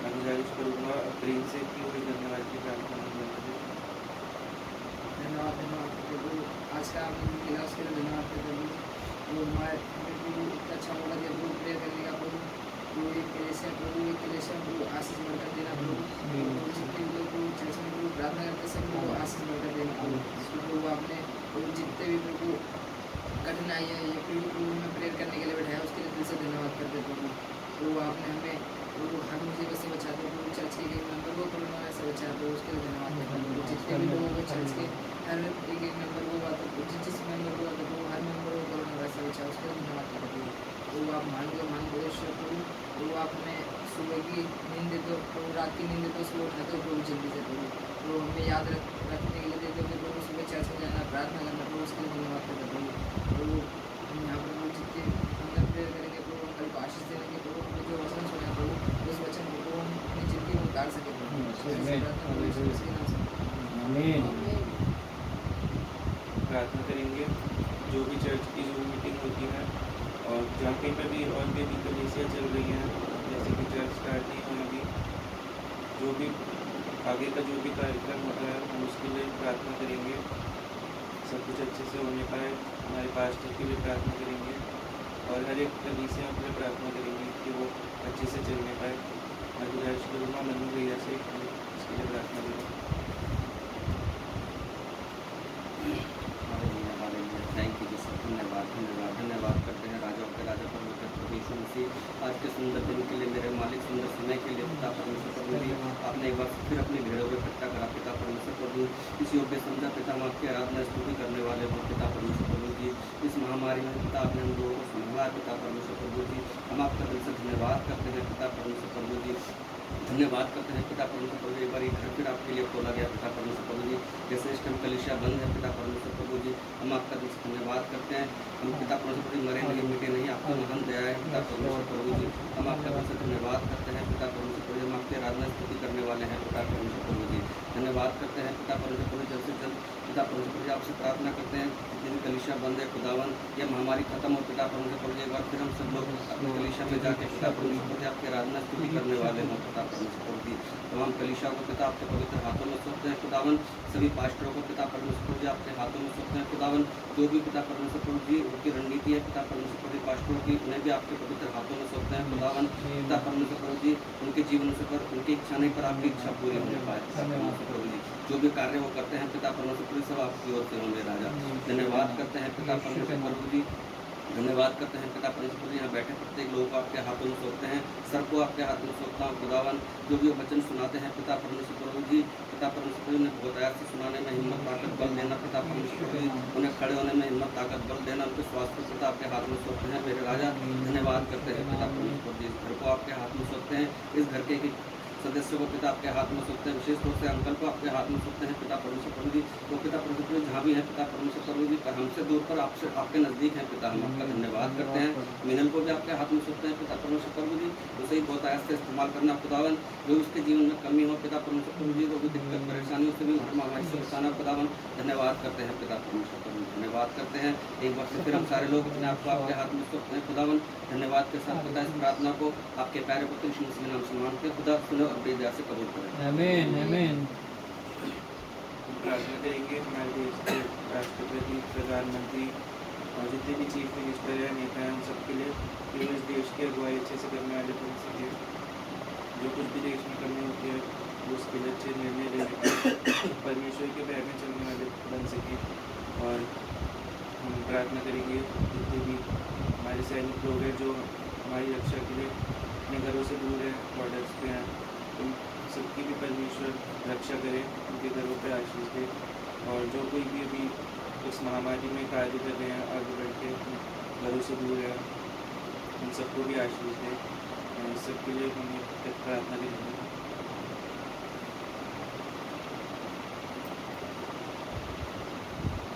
मैं गुजारिश करूँगा प्रेम से की हुई धन्यवाद की प्रार्थना में। धन्यवाद प्रभु, आज का आपने मिला उसके लिए धन्यवाद प्रभु। वो हमें इतना अच्छा मौका दिया प्रभु प्रेयर करने का प्रभु। तो एक कलेशा प्रभु आशीष बढ़कर देना प्रभु। जितने लोग चर्च में प्रभु प्रार्थना करते सब लोग आशीष बढ़कर देना प्रभु। आपने जितने भी प्रभु कठिनाई है या फिर प्रभु में प्रेयर करने के लिए बैठाया उसके लिए दिल से धन्यवाद करते प्रभु। तो आपने हमें प्रभु हर मुसीबत से बचाते प्रभु। चर्च के एक मेंबर को कोरोना से बचाते उसके लिए धन्यवाद करते प्रभु। जितने भी लोगों को चर्च के हर एक मेंबर को बात जिस मेंबर को बात प्रभु हर मेंबर को कोरोना से बचा उसके लिए धन्यवाद करते प्रभु। तो आप मान लो प्रभु। तो आप हमें सुबह की नींद देते हो प्रभु, रात की नींद देते हो, सुबह उठाते हो प्रभु जल्दी से प्रभु। तो हमें याद रखने के लिए देते हो प्रभु, सुबह चर्च में जाना प्रार्थना करना प्रभु उसके लिए धन्यवाद करते प्रभु। तो हम यहाँ पर प्रभु जितने अंदर प्रेयर करेंगे प्रभु, कल को आशीष देंगे प्रभु, हमें जो वचन सुना प्रभु आमीन। प्रार्थना करेंगे जो भी चर्च की जो मीटिंग होती है और जहाँ कहीं पर भी और भी कलीसिया चल रही हैं, जैसे कि चर्च स्टार्ट नहीं हुई अभी, जो भी आगे का जो भी कार्यक्रम होता है हम उसके लिए प्रार्थना करेंगे, सब कुछ अच्छे से होने पाए। हमारे पास्टर के लिए प्रार्थना करेंगे और हर एक कलीसिया के लिए प्रार्थना करेंगे कि वो अच्छे से चलने पाए। मैं गुजारिश करूँगा मनु भैया से इसके लिए प्रार्थना करें। Thank you Jesus. धन्यवाद धन्यवाद धन्यवाद करते हैं राजाओं के राजा परमेश्वर प्रभु यीशु मसीह आज के सुंदर दिन के लिए, मेरे मालिक सुंदर समय के लिए पिता परमेश्वर प्रभु जी आपने एक बार फिर अपने भेड़ों को इकट्ठा करा पिता परमेश्वर प्रभु, इस योग्य समझा पिता हम आपकी आराधना स्तुति करने वाले हो पिता परमेश्वर प्रभु जी। इस महामारी में पिता आपने हम लोगों को संभाला है पिता परमेश्वर प्रभु जी, हम आपका दिल से धन्यवाद करते हैं पिता परमेश्वर प्रभु जी। धन्यवाद करते हैं पिता परमेश्वर प्रभु, एक बार ये घर फिर आपके लिए खोला गया पिता परमेश्वर प्रभु जी। जैसे इस टाइम कलीसिया बंद है पिता परमेश्वर प्रभु जी, हम आपका दिल से धन्यवाद करते हैं। हम पिता परमेश्वर प्रभु मरे नहीं मिटे नहीं, आपकी महान दया है पिता परमेश्वर प्रभु जी। हम आपका दिल से धन्यवाद करते हैं पिता परमेश्वर प्रभु, हम आपकी आराधना स्तुति करने वाले हैं पिता परमेश्वर प्रभु जी। धन्यवाद करते हैं पिता परमेश्वर प्रभु, जल्द से जल्द पिता परमेश्वर प्रभु आपसे प्रार्थना करते हैं जिन कलीसिया बंद है खुदावन, ये महामारी खत्म हो पिता परमेश्वर प्रभु। एक बार फिर हम सब लोग अपने कलीसिया में जाके पिता परमेश्वर प्रभु आपकी आराधना स्तुति करने वाले हैं पिता परमेश्वर प्रभु जी। तमाम कलीसिया को पिता आपके पवित्र हाथों में सौंपते हैं खुदावन, सभी पास्टरों को पिता परमेश्वर प्रभु जी आपके हाथों में सौंपते हैं खुदावन। जो भी पिता परमेश्वर प्रभु जी उनकी रणनीति है पिता परमेश्वर प्रभु पास्टरों की, उन्हें भी आपके पवित्र हाथों में सौंपते हैं खुदावन। पिता परमेश्वर प्रभु जी उनके जीवन से पर उनकी इच्छा नहीं पर आपकी इच्छा पूरी होने पाए पिता परमेश्वर प्रभु जी। जो भी कार्य वो करते हैं पिता परमेश्वर प्रभु सब आपकी ओर से होंगे राजा। धन्यवाद करते हैं पिता परमेश्वर प्रभु जी, धन्यवाद करते हैं पिता परमेश्वर जी। यहाँ बैठे प्रत्येक लोगों को आपके हाथों में सौंपते हैं, सबको आपके हाथ में सौंपता हूँ खुदावन। जो भी वचन सुनाते हैं पिता परमेश्वर प्रभु जी, पिता परमेश्वर प्रभु उन्हें बहुत आयात से सुनाने में हिम्मत ताकत बल देना पिता परमेश्वर प्रभु जी, उन्हें खड़े होने में हिम्मत ताकत बल देना, उनके स्वास्थ्य को पिता आपके हाथ में सौंपते हैं मेरे राजा। धन्यवाद करते हैं पिता परमेश्वर प्रभु जी, इस घर को आपके हाथ में सौंपते हैं, इस घर के सदस्यों को पिता आपके हाथ में सौंपते हैं, विशेष तौर से अंकल को आपके हाथ में सौंपते हैं पिता परमेश्वर प्रभु जी। वो पिता परमेश्वर प्रभु जहाँ भी है पिता परमेश्वर प्रभु जी, पर हमसे दूर पर आपसे आपके नजदीक हैं पिता, हम आपका धन्यवाद करते हैं। मिनल को भी आपके हाथ में सौंपते हैं पिता परमेश्वर प्रभु जी, उसे ही बहुत आयत से इस्तेमाल करना खुदावन। जो उसके जीवन में कमी हो पिता परमेश्वर प्रभु जी, वो भी दिक्कत परेशानियों से भी महामारी से बचाना खुदावन। धन्यवाद करते हैं पिता परमेश्वर प्रभु, धन्यवाद करते हैं। एक बार फिर हम सारे लोग अपने आप को आपके हाथ में सौंपते हैं खुदावन। धन्यवाद के साथ पिता इस प्रार्थना को आपके प्यारे पुत्र यीशु मसीह के नाम से मांगते खुदा सुनो और बेदया से कबूल करें। आमीन आमीन। प्रार्थना करेंगे हमारे देश के राष्ट्रपति, प्रधानमंत्री और जितने भी चीफ मिनिस्टर हैं, नेता हैं, उन सबके लिए कि वो इस देश की अगुवाई अच्छे से करने वाले बन सके। जो कुछ भी देश में कमी होती है वो उसके लिए अच्छे निर्णय लेने परमेश्वर के पैर में चलने वाले बन सके। और हम प्रार्थना करेंगे जितने भी हमारे सैनिक लोग हैं जो हमारी रक्षा के लिए अपने घरों से दूर हैं, बॉर्डर्स पे हैं, उन सबकी भी परमेश्वर रक्षा करे, उनके घरों पे आशीष दे। और जो कोई भी अभी इस महामारी में कार्य कर रहे हैं, आगे बढ़ के घरों से दूर है, उन सबको भी आशीष दे। इस सबके लिए हम प्रार्थना करेंगे।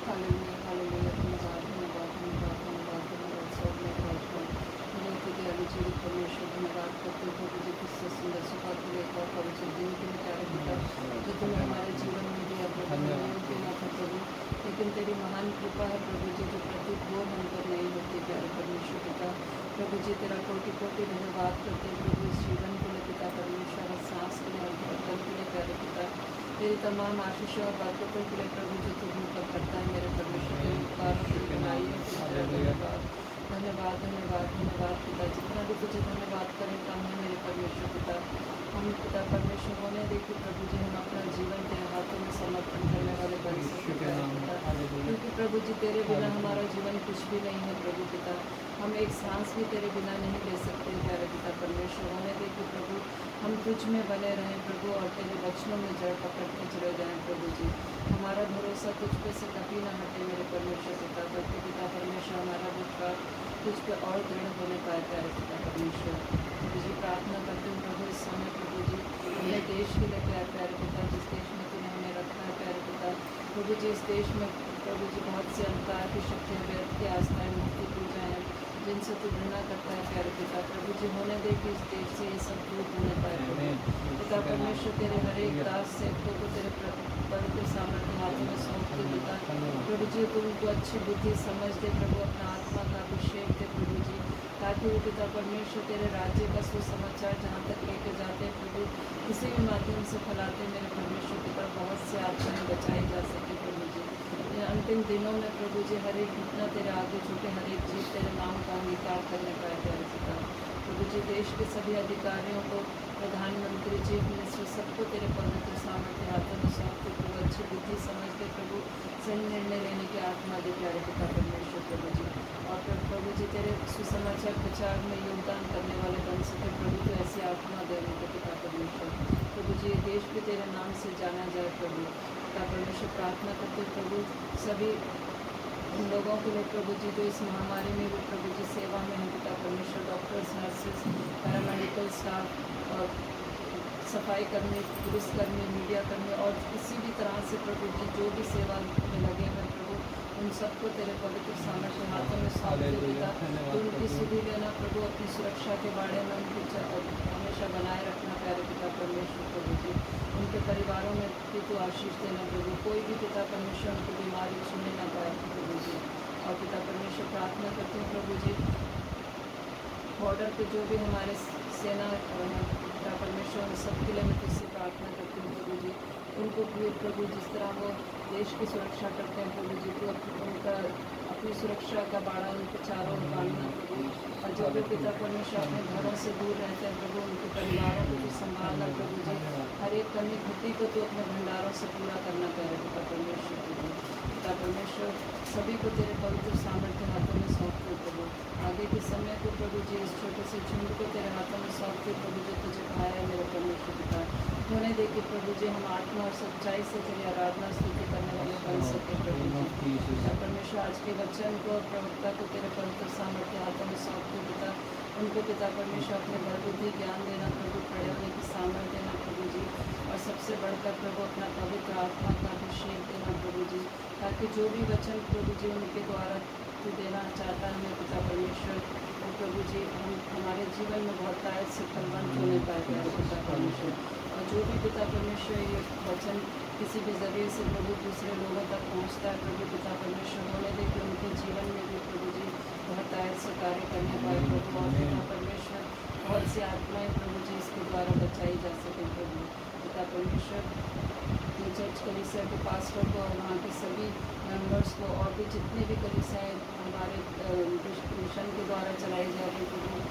Hallelujah hallelujah. धन्यवाद धन्यवाद धन्यवाद धन्यवाद धन्यवाद सब में प्रार्थना बहुत ही दयालु जीवित परमेश्वर धन्यवाद करते हो प्रभु जी, किससे सुंदर सुखा के लिए और पवित्र दिन के लिए प्यारे पिता जो तुम्हें हमारे जीवन में दिया प्रभु, देना था प्रभु, लेकिन तेरी महान कृपा है प्रभु जी जो प्रत्येक वो हम पर नहीं होती प्यारे परमेश्वर पिता। प्रभु जी तेरा कोटि कोटि धन्यवाद करते हैं प्रभु इस जीवन के लिए पिता परमेश्वर, सांस के लिए और के लिए प्यारे पिता, तेरी तमाम आशीषों और बरकतों के लिए प्रभु जो तू ऊपर करता है मेरे परमेश्वर के उपकारों की बनाई है। धन्यवाद धन्यवाद धन्यवाद धन्यवाद पिता, जितना भी तुझे धन्यवाद करें कम है मेरे परमेश्वर पिता। हम पिता परमेश्वर होने दे कि प्रभु जी हम अपना जीवन तेरे हाथों में समर्पण करने वाले बन सकें पिता, क्योंकि प्रभु जी तेरे बिना हमारा जीवन कुछ भी नहीं है प्रभु पिता। हम एक सांस भी तेरे बिना नहीं ले सकते प्यारे पिता परमेश्वर। होने दे कि प्रभु हम तुझ में बने रहें प्रभु और तेरे वचनों में जड़ पकड़ के चले जाएं प्रभु जी। हमारा भरोसा तुझ पे से कभी ना हटे मेरे परमेश्वर पिता, बल्कि पिता परमेश्वर हमारा विश्वास तुझ पे और दृढ़ होने पाए प्यारे पिता परमेश्वर। प्रभु जी प्रार्थना करते हैं प्रभु इस समय प्रभु जी अपने देश के लिए प्यारे पिता, जिस देश में तूने हमें रखा है प्यारे पिता। प्रभु जी इस देश में प्रभु जी बहुत सी अंधकार की शक्तियाँ, व्यर्थ की आस्थाएँ, मुक्ति पूजाएँ जिनसे तू घृणा करता है प्यारे पिता। प्रभु जी होने दे कि इस देश से ये सब दूर होने पाए प्रभु पिता परमेश्वर। तेरे हर एक दास से को तेरे पवित्र सामर्थ्य जी तो उनको अच्छी बुद्धि समझ दे प्रभु, अपना आत्मा का अभिषेक दे प्रभु जी, ताकि वो पिता परमेश्वर तेरे राज्य का सुसमाचार जहाँ तक लेके जाते हैं प्रभु, किसी भी माध्यम से फैलाते मेरे परमेश्वर पिता, बहुत से आत्माएं बचाई जा सके प्रभु जी। इन अंतिम दिनों में प्रभु जी हर एक घटना तेरे आगे झुके, हर एक जीव तेरे नाम का अंगीकार करने पाए प्यारे पिता प्रभु जी। देश के सभी अधिकारियों को, प्रधानमंत्री, चीफ मिनिस्टर, सबको तेरे पवित्र सामर्थ्य हाथों में सौंपते प्रभु, अच्छी बुद्धि समझते प्रभु, सही निर्णय लेने की आत्मा दे प्यारे पिता परमेश्वर प्रभु जी। और प्रभु जी तेरे सुसमाचार प्रचार में योगदान करने वाले बन सके प्रभु, तो ऐसी आत्मा दे उनको पिता परमेश्वर प्रभु जी। ये देश भी तेरे नाम से जाना जाए प्रभु, पिता परमेश्वर प्रार्थना करते प्रभु सभी उन लोगों के लिए प्रभु जी जो इस महामारी में भी प्रभु जी सेवा में हैं पिता परमेश्वर, डॉक्टर्स, नर्सेस, पैरामेडिकल स्टाफ और सफाई कर्मी, पुलिस कर्मी, मीडिया कर्मी और किसी भी तरह से प्रभु जी जो भी सेवा में लगे हुए प्रभु, उन सबको तेरे पवित्र सामर्थ्य हाथों में सौंपते पिता, तो उनकी सुधि लेना प्रभु, अपनी सुरक्षा के बारे में उनकी हमेशा बनाए रखना प्यारे पिता परमेश्वर प्रभु जी। उनके परिवारों में भी तो आशीष देना प्रभु, कोई भी पिता परमेश्वर उनकी बीमारी छूने ना पाए प्रभु जी। और पिता परमेश्वर प्रार्थना करते हैं प्रभु जी, बॉर्डर पे जो भी हमारे सेना पिता परमेश्वर उन सबके लिए मैं तुझसे प्रार्थना करती हूँ प्रभु जी, उनको भी प्रभु जिस तरह वो देश की सुरक्षा करते हैं प्रभु जी, तो उनका अपनी सुरक्षा का बाड़ा उनके चारों ओर बांधना प्रभु। और जो भी पिता परमेश्वर अपने घरों से दूर रहते हैं प्रभु, उनके परिवारों को भी संभालना प्रभु जी, हर एक कमी घटी को तो अपने भंडारों से पूरा करना प्यारे पिता परमेश्वर प्रभु। पिता परमेश्वर सभी को तेरे पवित्र सामर्थ्य हाथों में सौंपते प्रभु, आगे के समय को प्रभु जी इस छोटे से झुंड को तेरे हाथों में सौंपते प्रभु जो तुझे पाया है मेरे परमेश्वर पिता, होने दे कि प्रभु जी हम आत्मा और सच्चाई से तेरी आराधना स्तुति करने वाले बन सके प्रभु जी। पिता परमेश्वर आज के वचन को और प्रवक्ता को तेरे पवित्र सामर्थ्य हाथों में सौंपते पिता, उनको पिता परमेश्वर अपने बल बुद्धि ज्ञान देना प्रभु, खड़े होने की सामर्थ्य देना प्रभु जी, और सबसे बढ़कर प्रभु अपना पवित्र आत्मा का अभिषेक देना प्रभु जी, ताकि जो भी वचन प्रभु जी उनके द्वारा तू देना चाहता है मेरे पिता परमेश्वर, और प्रभु जी हम हमारे जीवन में बहुत आयत से फलवंत होने पाए प्यारे पिता परमेश्वर। और जो भी पिता परमेश्वर ये वचन किसी भी ज़रिए से प्रभु दूसरे लोगों तक पहुंचता है प्रभु पिता परमेश्वर, होने दे कि उनके जीवन में भी प्रभु जी बहुत आयत से कार्य करने पाए प्रभु। और पिता परमेश्वर बहुत सी आत्माएँ प्रभु जी इसके द्वारा बचाई जा सकें प्रभु पिता परमेश्वर। चर्च कलीसिया के पास्टर को और वहाँ के सभी मेंबर्स को और भी जितने भी कलीसियाएँ हमारे मिशन के द्वारा चलाई जा रही प्रभु,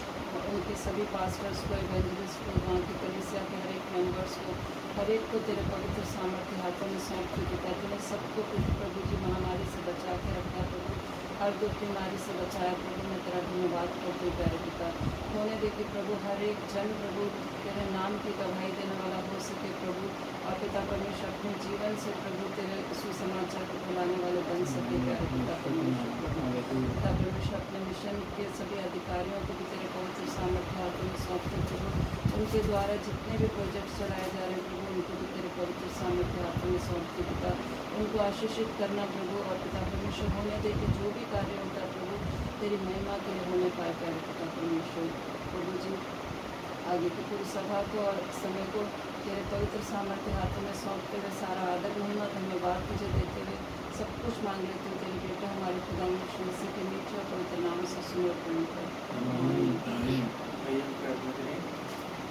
उनके सभी पास्टर्स को, इवेंजलिस्ट को, वहाँ की कलीसिया के हर एक मेंबर्स को, हर एक को तेरे पवित्र सामर्थ्य हाथों में सौंप के पिता, तूने सबको प्रभु जी महामारी से बचा के रखा प्रभु, हर दुख बीमारी से बचाया प्रभु। मैं तेरा धन्यवाद करती हूँ प्यारे पिता, होने दे कि प्रभु हर एक जन प्रभु तेरे नाम की गवाही देने वाला हो सके प्रभु, और पिता परमेश्वर अपने जीवन से प्रभु तेरे सुसमाचार को फैलाने वाले बन सके प्यारे पिता परमेश्वर प्रभु। पिता परमेश्वर अपने मिशन के सभी अधिकारियों को भी तेरे पवित्र सामर्थ्य हाथों में सौंपते प्रभु, उनके द्वारा जितने भी प्रोजेक्ट चलाए जा रहे हैं प्रभु, उनको भी तेरे पवित्र सामर्थ्य हाथों में सौंपते पिता, उनको आशीषित करना प्रभु। और पिता परमेश्वर होने दे कि जो भी कार्य होता है प्रभु तेरी महिमा के लिए होने पाए प्यारे पिता परमेश्वर प्रभु जी। आगे की पूरी सभा को और समय को तेरे पवित्र सामर्थ्य हाथों में सौंपते हुए सारा आदर महिमा धन्यवाद तुझे देते हुए सब कुछ मांग लेते हुए तेरे बेटे हमारे खुदा यीशु मसीह के मीठे और पवित्र नाम से समर्पण कर। आइए हम प्रार्थना करें।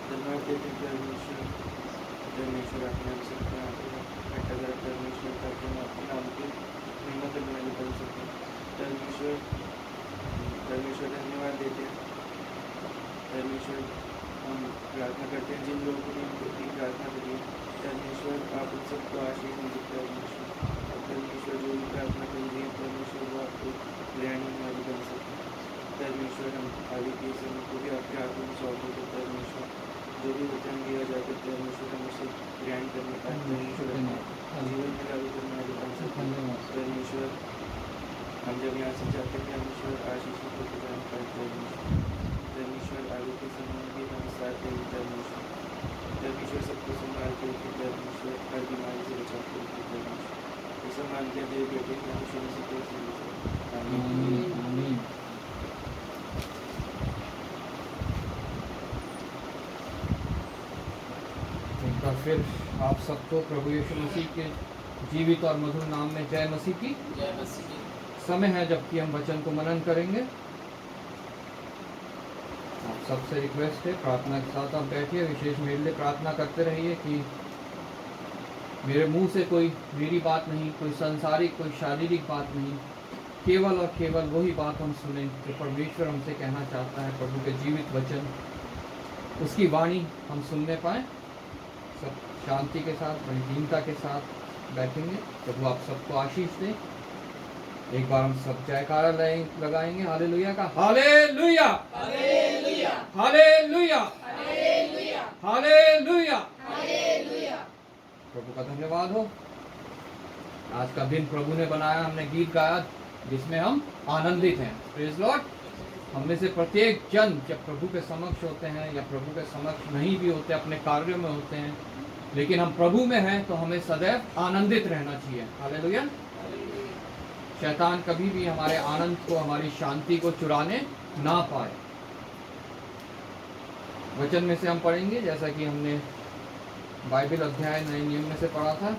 धन्यवाद देते हैं परमेश्वर, परमेश्वर अपने अवसर पर आते हैं परमेश्वर का अपने नाम की महिमा करने वाले बन सकें। परमेश्वर धन्यवाद देते हैं परमेश्वर, हम प्रार्थना करते हैं जिन लोगों ने उनकी प्रार्थना करी है परमेश्वर आप उन सबको आशीष दीजिए परमेश्वर, और परमेश्वर जो भी प्रार्थना कर रही है परमेश्वर वो आपको ग्रहण होने वाली बन सके परमेश्वर। हम आगे के समय को भी आपके हाथों में सौंप देते परमेश्वर, जो भी वचन दिया जाता है परमेश्वर हम उसे ग्रहण करने पाए परमेश्वर, जीवन में लागू करने वाले बन सके परमेश्वर। हम जब यहाँ से जाते हैं परमेश्वर आशीषों को प्रदान करते हैं परमेश्वर, आगे के समय में भी हम साथ देंगे परमेश्वर, परमेश्वर सबको संभाल के रखे परमेश्वर, हर बीमारी से बचा के रखे परमेश्वर। ये सब मानते हैं तेरे बेटे परमेश्वर से कैसे आमीन। एक बार फिर आप सबको प्रभु यीशु मसीह के जीवित और मधुर नाम में जय मसीह की। जय मसीह की। समय है जबकि हम वचन को मनन करेंगे। आप सबसे रिक्वेस्ट है, प्रार्थना के साथ आप बैठिए, विशेष मेरे लिए प्रार्थना करते रहिए कि मेरे मुंह से कोई मेरी बात नहीं, कोई सांसारिक, कोई शारीरिक बात नहीं, केवल और केवल वही बात हम सुने जो परमेश्वर हमसे कहना चाहता है। प्रभु के जीवित वचन, उसकी वाणी हम सुनने पाएँ। सब शांति के साथ, बड़ीदीनता के साथ बैठेंगे। प्रभु आप सबको आशीष दें। एक बार हम सब जयकारा लगाएंगे हालेलुया का। Hallelujah, hallelujah, hallelujah, hallelujah, hallelujah. Hallelujah. प्रभु का धन्यवाद हो। आज का दिन प्रभु ने बनाया, हमने गीत गाया जिसमें हम आनंदित हैं। Praise Lord. हम में से प्रत्येक जन जब प्रभु के समक्ष होते हैं या प्रभु के समक्ष नहीं भी होते, अपने कार्यों में होते हैं, लेकिन हम प्रभु में हैं तो हमें सदैव आनंदित रहना चाहिए। हालेलुया। शैतान कभी भी हमारे आनंद को, हमारी शांति को चुराने ना पाए। वचन में से हम पढ़ेंगे जैसा कि हमने बाइबल अध्याय नए नियम में से पढ़ा था।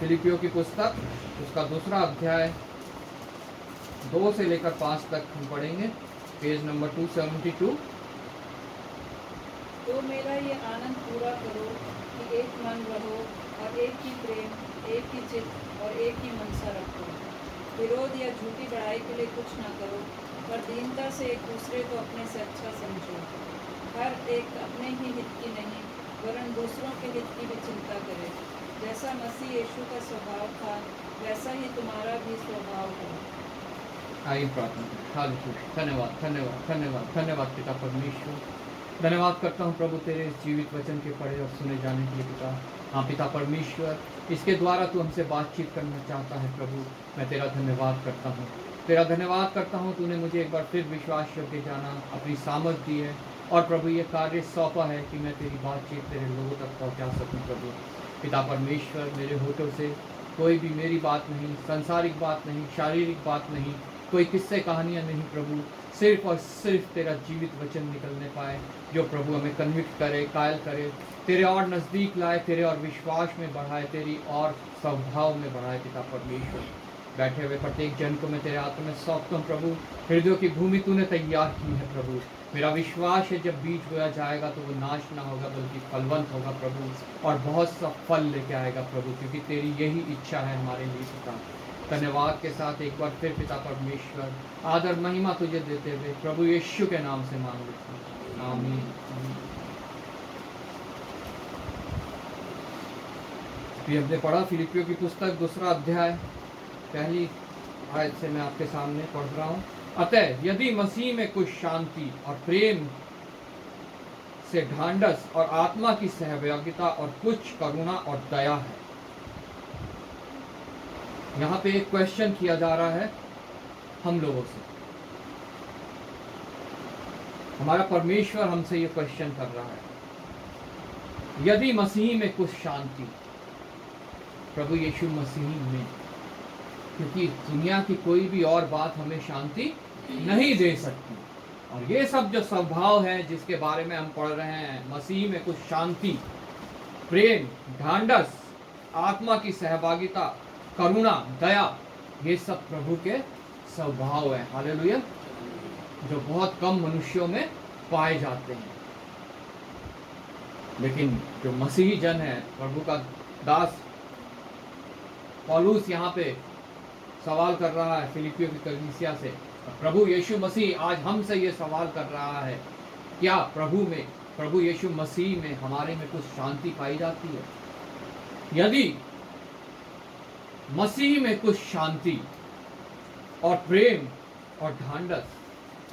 फिलिपियों की पुस्तक उसका 2 अध्याय 2 से लेकर 5 तक हम पढ़ेंगे। Page number 272। तो मेरा ये आनंद पूरा करो कि एक मन रहो और एक ही प्रेम, एक ही चित्त और एक ही मनसा रखो। विरोध या झूठी बड़ाई के लिए कुछ ना करो, पर दीनता से एक दूसरे को अपने से अच्छा समझो। हर एक अपने ही हित की नहीं, वरन दूसरों के हित की भी चिंता करे। जैसा मसीह यीशु का स्वभाव था, वैसा ही तुम्हारा भी स्वभाव हो। आइए प्रार्थना करें। हालेलुया। धन्यवाद, धन्यवाद, धन्यवाद, धन्यवाद पिता परमेश्वर। धन्यवाद करता हूँ प्रभु तेरे इस जीवित वचन के पढ़े और सुने जाने के लिए पिता। हाँ पिता परमेश्वर, इसके द्वारा तू हमसे बातचीत करना चाहता है प्रभु। मैं तेरा धन्यवाद करता हूँ, तेरा धन्यवाद करता हूँ। तूने मुझे एक बार फिर विश्वास योग्य जाना, अपनी सामर्थ दी है और प्रभु ये कार्य सौंपा है कि मैं तेरी बातचीत तेरे लोगों तक पहुँचा सकूँ प्रभु। पिता परमेश्वर, मेरे होठों से कोई भी मेरी बात नहीं, सांसारिक बात नहीं, शारीरिक बात नहीं, कोई किस्से कहानियाँ नहीं प्रभु, सिर्फ और सिर्फ तेरा जीवित वचन निकलने पाए जो प्रभु हमें कन्विक्ट करे, कायल करे, तेरे और नज़दीक लाए, तेरे और विश्वास में बढ़ाए, तेरी और स्वभाव में बढ़ाए पिता परमेश्वर। बैठे हुए प्रत्येक जन को मैं तेरे हाथ में सौंपता हूँ प्रभु। हृदयों की भूमि तूने तैयार की है प्रभु। मेरा विश्वास है जब बीज बोया जाएगा तो वो नाश ना होगा बल्कि फलवंत होगा प्रभु, और बहुत सा फल लेके आएगा प्रभु, क्योंकि तेरी यही इच्छा है हमारे लिए पिता। धन्यवाद के साथ एक बार फिर पिता परमेश्वर, आदर महिमा तुझे देते हुए प्रभु यीशु के नाम से मांग लेता हूं। आमीन। फिर हमने पढ़ा फिलिपियों की पुस्तक 2 अध्याय पहली आयत से मैं आपके सामने पढ़ रहा हूँ। अतः यदि मसीह में कुछ शांति और प्रेम से ढांढस और आत्मा की सहभागिता और कुछ करुणा और दया है। यहाँ पे एक क्वेश्चन किया जा रहा है हम लोगों से। हमारा परमेश्वर हमसे ये क्वेश्चन कर रहा है, यदि मसीह में कुछ शांति, प्रभु यीशु मसीह में, क्योंकि दुनिया की कोई भी और बात हमें शांति नहीं दे सकती। और ये सब जो स्वभाव है जिसके बारे में हम पढ़ रहे हैं, मसीह में कुछ शांति, प्रेम, ढांढस, आत्मा की सहभागिता, करुणा, दया, ये सब प्रभु के स्वभाव है। हालेलुया। जो बहुत कम मनुष्यों में पाए जाते हैं। लेकिन जो मसीही जन है, प्रभु का दास पौलुस यहाँ पे सवाल कर रहा है फिलिपियों की कलीसिया से। प्रभु यीशु मसीह आज हमसे ये सवाल कर रहा है, क्या प्रभु यीशु मसीह में हमारे में कुछ शांति पाई जाती है? यदि मसीह में कुछ शांति और प्रेम और ढांढस,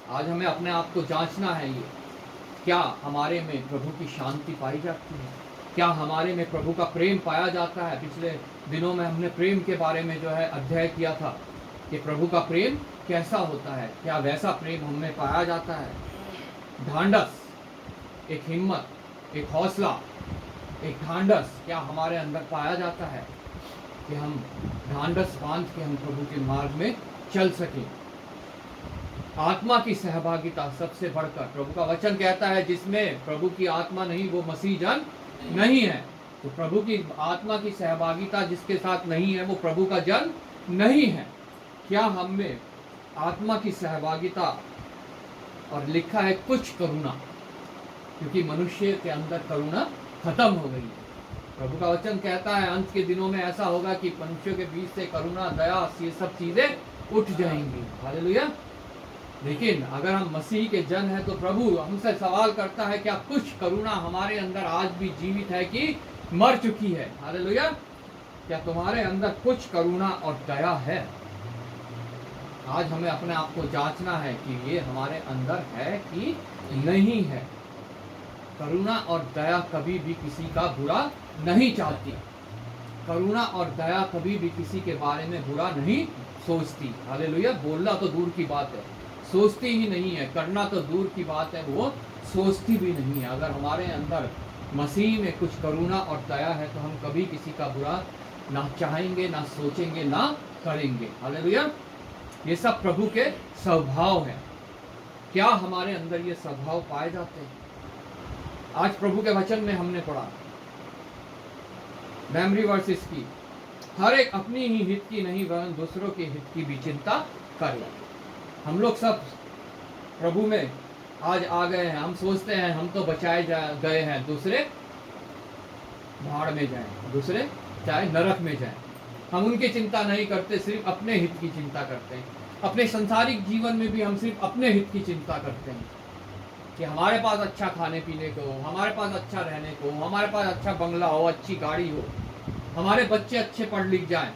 आज हमें अपने आप को जांचना है। ये क्या हमारे में प्रभु की शांति पाई जाती है? क्या हमारे में प्रभु का प्रेम पाया जाता है? पिछले दिनों में हमने प्रेम के बारे में जो है अध्याय किया था कि प्रभु का प्रेम कैसा होता है। क्या वैसा प्रेम हमें पाया जाता है? ढांढस, एक हिम्मत, एक हौसला, एक ढांढस क्या हमारे अंदर पाया जाता है कि हम ढांढस बांध के हम प्रभु के मार्ग में चल सकें? आत्मा की सहभागिता सबसे बढ़कर, प्रभु का वचन कहता है जिसमें प्रभु की आत्मा नहीं वो मसीह जन नहीं है। तो प्रभु की आत्मा की सहभागिता जिसके साथ नहीं है वो प्रभु का जन नहीं है। क्या हम में आत्मा की सहभागिता, और लिखा है कुछ करुणा, क्योंकि मनुष्य के अंदर करुणा खत्म हो गई है। प्रभु का वचन कहता है अंत के दिनों में ऐसा होगा कि मनुष्यों के बीच से करुणा, दया, ये सब चीजें उठ जाएंगी। हालेलुया। लेकिन अगर हम मसीह के जन हैं तो प्रभु हमसे सवाल करता है क्या कुछ करुणा हमारे अंदर आज भी जीवित है कि मर चुकी है? हालेलुया। क्या तुम्हारे अंदर कुछ करुणा और दया है? आज हमें अपने आप को जांचना है कि ये हमारे अंदर है कि नहीं है। करुणा और दया कभी भी किसी का बुरा नहीं चाहती। करुणा और दया कभी भी किसी के बारे में बुरा नहीं सोचती। हालेलुया। बोलना तो दूर की बात है, सोचती ही नहीं है। करना तो दूर की बात है, वो सोचती भी नहीं है। अगर हमारे अंदर मसीह में कुछ करुणा और दया है तो हम कभी किसी का बुरा ना चाहेंगे, ना सोचेंगे, ना करेंगे। हालेलुया। ये सब प्रभु के स्वभाव है। क्या हमारे अंदर ये स्वभाव पाए जाते हैं? आज प्रभु के वचन में हमने पढ़ा मेमोरी वर्सेस की, हर एक अपनी ही हित की नहीं वरन दूसरों के हित की भी चिंता करे। हम लोग सब प्रभु में आज आ गए हैं। हम सोचते हैं हम तो बचाए गए हैं, दूसरे भाड़ में जाएं, दूसरे चाहे नरक में जाएं। हम उनकी चिंता नहीं करते, सिर्फ अपने हित की चिंता करते हैं। अपने संसारिक जीवन में भी हम सिर्फ अपने हित की चिंता करते हैं कि हमारे पास अच्छा खाने पीने को हो, हमारे पास अच्छा रहने को हो, हमारे पास अच्छा बंगला हो, अच्छी गाड़ी हो, हमारे बच्चे अच्छे पढ़ लिख जाएं।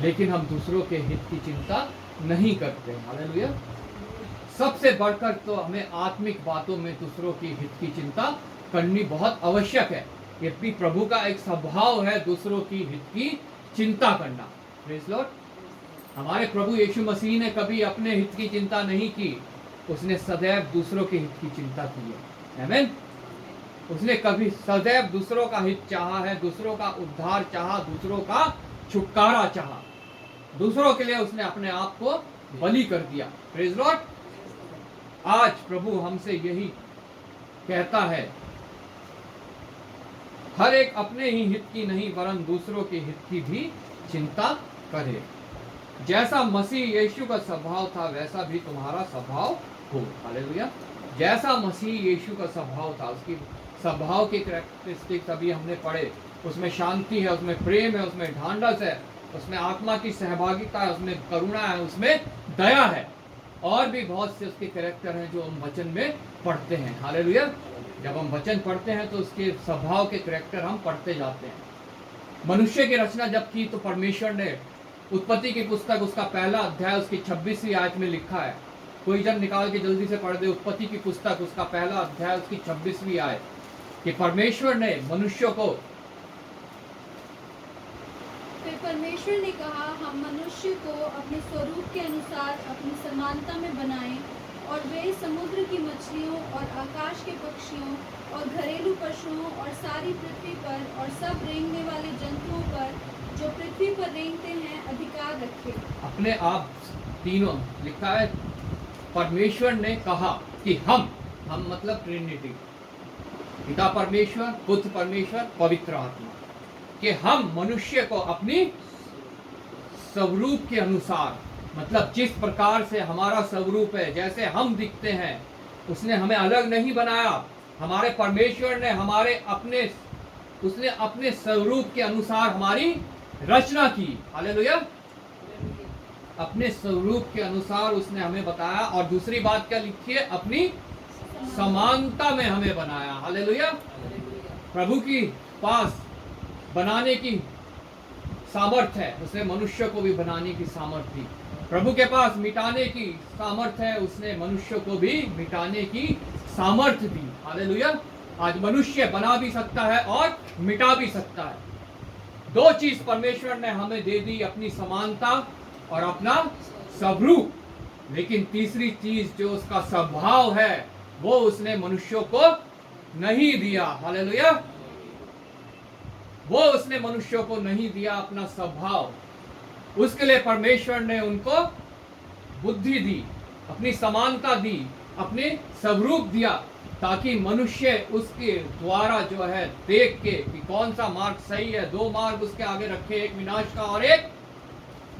लेकिन हम दूसरों के हित की चिंता नहीं करते। हालेलुया। सबसे बढ़कर तो हमें आत्मिक बातों में दूसरों की हित की चिंता करनी बहुत आवश्यक है। ये भी प्रभु का एक स्वभाव है, दूसरों की हित की चिंता करना। Praise Lord. हमारे प्रभु यीशु मसीह ने कभी अपने हित की चिंता नहीं की, उसने सदैव दूसरों के हित की चिंता की है। आमीन। उसने कभी सदैव दूसरों का हित चाहा है, दूसरों का उद्धार चाहा, दूसरों का छुटकारा चाहा। दूसरों के लिए उसने अपने आप को बलि कर दिया। Praise Lord. आज प्रभु हमसे यही कहता है, हर एक अपने ही हित की नहीं वरन दूसरों के हित की भी चिंता करे। जैसा मसीह यीशु का स्वभाव था वैसा भी तुम्हारा स्वभाव हो। हालेलुया। जैसा मसीह यीशु का स्वभाव था, उसकी स्वभाव की कैरेक्टरिस्टिक्स अभी हमने पढ़े। उसमें शांति है, उसमें प्रेम है, उसमें ढांढस है, उसमें आत्मा की सहभागिता है, उसमें करुणा है, उसमें दया है, और भी बहुत से उसके कैरेक्टर हैं जो हम वचन में पढ़ते हैं। हालेलुया। जब हम वचन पढ़ते हैं तो उसके स्वभाव के कैरेक्टर हम पढ़ते जाते हैं। मनुष्य की रचना जब की तो परमेश्वर ने उत्पत्ति की पुस्तक उसका पहला अध्याय उसकी 26वीं आयत में लिखा है। कोई जन निकाल के जल्दी से पढ़ दे उत्पत्ति की पुस्तक उसका पहला अध्याय उसकी 26वीं आयत, कि परमेश्वर ने मनुष्य को, फिर परमेश्वर ने कहा हम मनुष्य को अपने स्वरूप के अनुसार अपनी समानता में बनाएं और वे समुद्र की मछलियों और आकाश के पक्षियों और घरेलू पशुओं और सारी पृथ्वी पर और सब रेंगने वाले जंतुओं पर जो पृथ्वी पर रेंगते हैं अधिकार रखे। अपने आप तीनों लिखा है परमेश्वर ने कहा कि हम मतलब ट्रिनिटी, पिता परमेश्वर, पुत्र परमेश्वर, पवित्र आत्मा, कि हम मनुष्य को अपनी स्वरूप के अनुसार, मतलब जिस प्रकार से हमारा स्वरूप है, जैसे हम दिखते हैं, उसने हमें अलग नहीं बनाया। हमारे परमेश्वर ने उसने अपने स्वरूप के अनुसार हमारी रचना की। हालेलुया। अपने स्वरूप के अनुसार उसने हमें बताया। और दूसरी बात क्या लिखी है? अपनी समानता में हमें बनाया। हालेलुया। प्रभु की पास बनाने की सामर्थ्य है, उसने मनुष्य को भी बनाने की सामर्थ्य दी। प्रभु के पास मिटाने की सामर्थ्य है, उसने मनुष्य को भी मिटाने की सामर्थ्य दी। हालेलुया। आज मनुष्य बना भी सकता है और मिटा भी सकता है। दो चीज परमेश्वर ने हमें दे दी, अपनी समानता और अपना स्वरूप। लेकिन तीसरी चीज जो उसका स्वभाव है वो उसने मनुष्यों को नहीं दिया। हालेलुया। वो उसने मनुष्यों को नहीं दिया अपना स्वभाव। उसके लिए परमेश्वर ने उनको बुद्धि दी, अपनी समानता दी, अपने स्वरूप दिया। ताकि मनुष्य उसके द्वारा जो है देख के कि कौन सा मार्ग सही है। दो मार्ग उसके आगे रखे, एक विनाश का और एक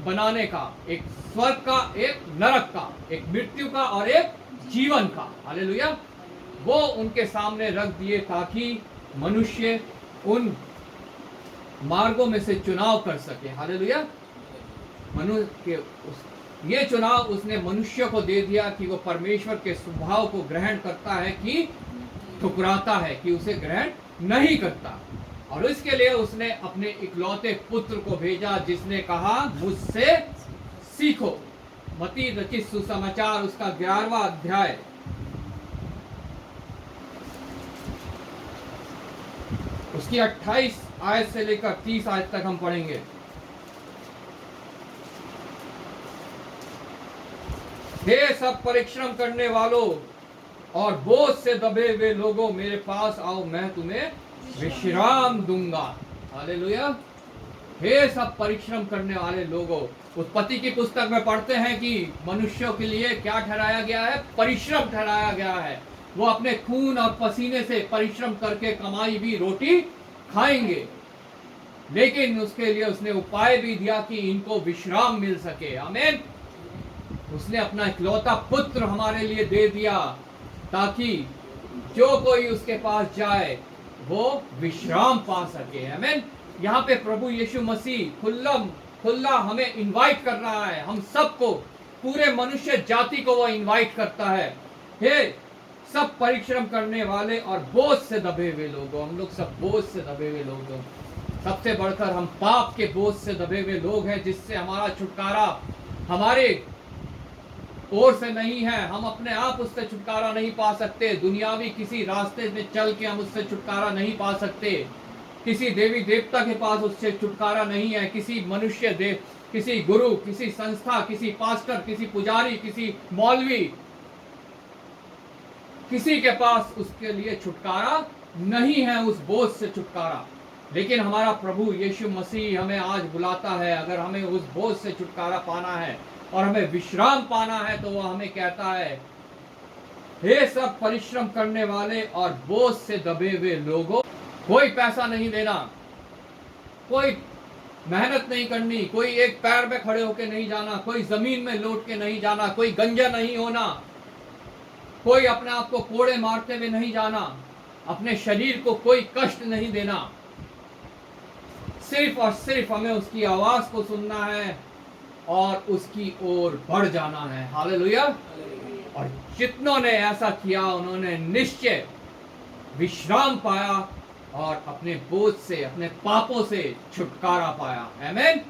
बनाने का, एक स्वर्ग का एक नरक का, एक मृत्यु का और एक जीवन का। हालेलुया। वो उनके सामने रख दिए ताकि मनुष्य उन मार्गों में से चुनाव कर सके। हालेलुया। मनुष्य के ये चुनाव उसने मनुष्य को दे दिया कि वो परमेश्वर के स्वभाव को ग्रहण करता है कि ठुकराता है, कि उसे ग्रहण नहीं करता। और इसके लिए उसने अपने इकलौते पुत्र को भेजा, जिसने कहा मुझसे सीखो। मत्ती रचित सुसमाचार उसका 11वां अध्याय उसकी 28 आयत से लेकर 30 आयत तक हम पढ़ेंगे। हे सब परिश्रम करने वालों और बोझ से दबे हुए लोगों, मेरे पास आओ, मैं तुम्हें विश्राम दूंगा। हालेलुया। हे सब परिश्रम करने वाले लोगों, उत्पत्ति की पुस्तक में पढ़ते हैं कि मनुष्यों के लिए क्या ठहराया गया है? परिश्रम ठहराया गया है। वो अपने खून और पसीने से परिश्रम करके कमाई हुई रोटी खाएंगे, लेकिन उसके लिए उसने उपाय भी दिया कि इनको विश्राम मिल सके। आमीन। उसने अपना इकलौता पुत्र हमारे लिए दे दिया ताकि जो कोई उसके पास जाए वो विश्राम पा सके। आमीन। यहाँ पे प्रभु यीशु मसीह खुल्ला हमें इनवाइट कर रहा है, हम सबको, पूरे मनुष्य जाति को वो इनवाइट करता है। हे सब परिश्रम करने वाले और बोझ से दबे हुए लोगों, हम लोग सब बोझ से दबे हुए लोग हैं। सबसे बढ़कर हम पाप के बोझ से दबे हुए लोग हैं, जिससे हमारा छुटकारा हमारे ओर से नहीं है। हम अपने आप उससे छुटकारा नहीं पा सकते। दुनियावी किसी रास्ते में चल के हम उससे छुटकारा नहीं पा सकते। किसी देवी देवता के पास उससे छुटकारा नहीं है। किसी मनुष्य देव, किसी गुरु, किसी संस्था, किसी पास्टर, किसी पुजारी, किसी मौलवी, किसी के पास उसके लिए छुटकारा नहीं है, उस बोझ से छुटकारा। लेकिन हमारा प्रभु यीशु मसीह हमें आज बुलाता है। अगर हमें उस बोझ से छुटकारा पाना है और हमें विश्राम पाना है, तो वह हमें कहता है, हे सब परिश्रम करने वाले और बोझ से दबे हुए लोगों, कोई पैसा नहीं देना, कोई मेहनत नहीं करनी, कोई एक पैर में खड़े होके नहीं जाना, कोई जमीन में लौट के नहीं जाना, कोई गंजा नहीं होना, कोई अपने आप को कोड़े मारते हुए नहीं जाना, अपने शरीर को कोई कष्ट नहीं देना। सिर्फ और सिर्फ हमें उसकी आवाज को सुनना है और उसकी ओर बढ़ जाना है। हालेलुया। और जितनों ने ऐसा किया उन्होंने निश्चय विश्राम पाया और अपने बोझ से, अपने पापों से छुटकारा पाया। आमीन।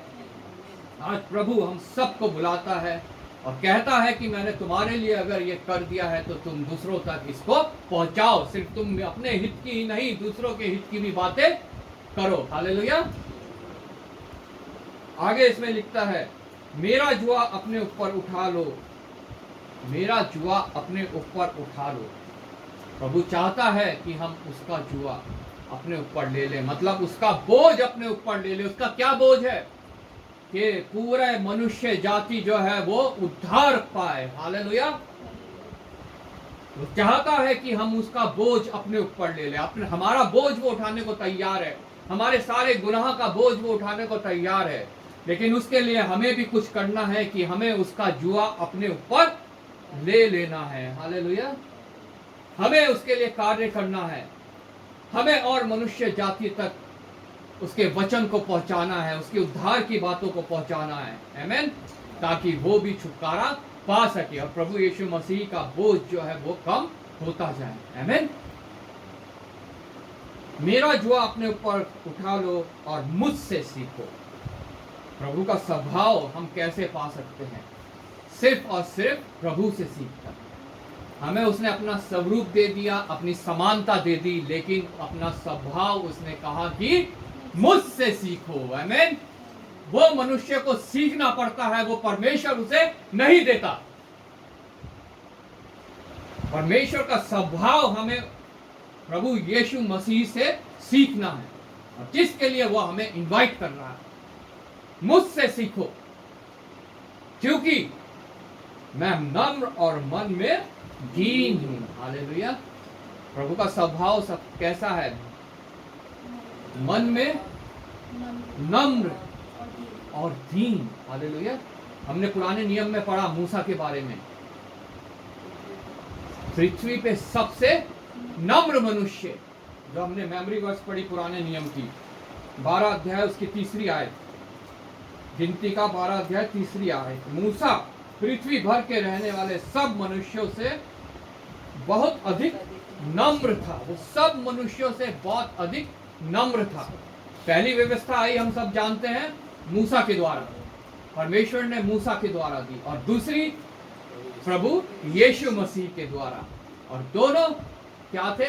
आज प्रभु हम सबको बुलाता है और कहता है कि मैंने तुम्हारे लिए अगर ये कर दिया है तो तुम दूसरों तक इसको पहुंचाओ। सिर्फ तुम अपने हित की ही नहीं, दूसरों के हित की भी बातें करो। हालेलुया। आगे इसमें लिखता है, मेरा जुआ अपने ऊपर उठा लो, मेरा जुआ अपने ऊपर उठा लो। प्रभु चाहता है कि हम उसका जुआ अपने ऊपर ले लें, मतलब उसका बोझ अपने ऊपर ले लें। उसका क्या बोझ है? कि पूरे मनुष्य जाति जो है वो उद्धार पाए। हालेलुया। वो चाहता है कि हम उसका बोझ अपने ऊपर ले लें। अपने हमारा बोझ वो उठाने को तैयार है, हमारे सारे गुनाह का बोझ वो उठाने को तैयार है। लेकिन उसके लिए हमें भी कुछ करना है कि हमें उसका जुआ अपने ऊपर ले लेना है। हालेलुया। हमें उसके लिए कार्य करना है। हमें और मनुष्य जाति तक उसके वचन को पहुंचाना है, उसके उद्धार की बातों को पहुंचाना है। आमीन। ताकि वो भी छुटकारा पा सके और प्रभु यीशु मसीह का बोझ जो है वो कम होता जाए। आमीन। मेरा जुआ अपने ऊपर उठा लो और मुझसे सीखो। प्रभु का स्वभाव हम कैसे पा सकते हैं? सिर्फ और सिर्फ प्रभु से सीखकर। हमें उसने अपना स्वरूप दे दिया, अपनी समानता दे दी, लेकिन अपना स्वभाव उसने कहा कि मुझसे सीखो। आमीन। वो मनुष्य को सीखना पड़ता है, वो परमेश्वर उसे नहीं देता। परमेश्वर का स्वभाव हमें प्रभु यीशु मसीह से सीखना है, और जिसके लिए वो हमें इनवाइट कर रहा है। मुझसे सीखो, क्योंकि मैं नम्र और मन में दीन हूं। हालेलुया। प्रभु का स्वभाव सब कैसा है? मन में नम्र और दीन। हालेलुया। हमने पुराने नियम में पढ़ा मूसा के बारे में, पृथ्वी पे सबसे नम्र मनुष्य, जो हमने मेमोरी वर्स पढ़ी पुराने नियम की 12 अध्याय उसकी 3री आयत, गिनती का 12 अध्याय 3री आयत। मूसा पृथ्वी भर के रहने वाले सब मनुष्यों से बहुत अधिक नम्र था। वो सब मनुष्यों से बहुत अधिक नम्र था। पहली व्यवस्था आई हम सब जानते हैं मूसा के द्वारा, परमेश्वर ने मूसा के द्वारा दी, और दूसरी प्रभु यीशु मसीह के द्वारा। और दोनों क्या थे?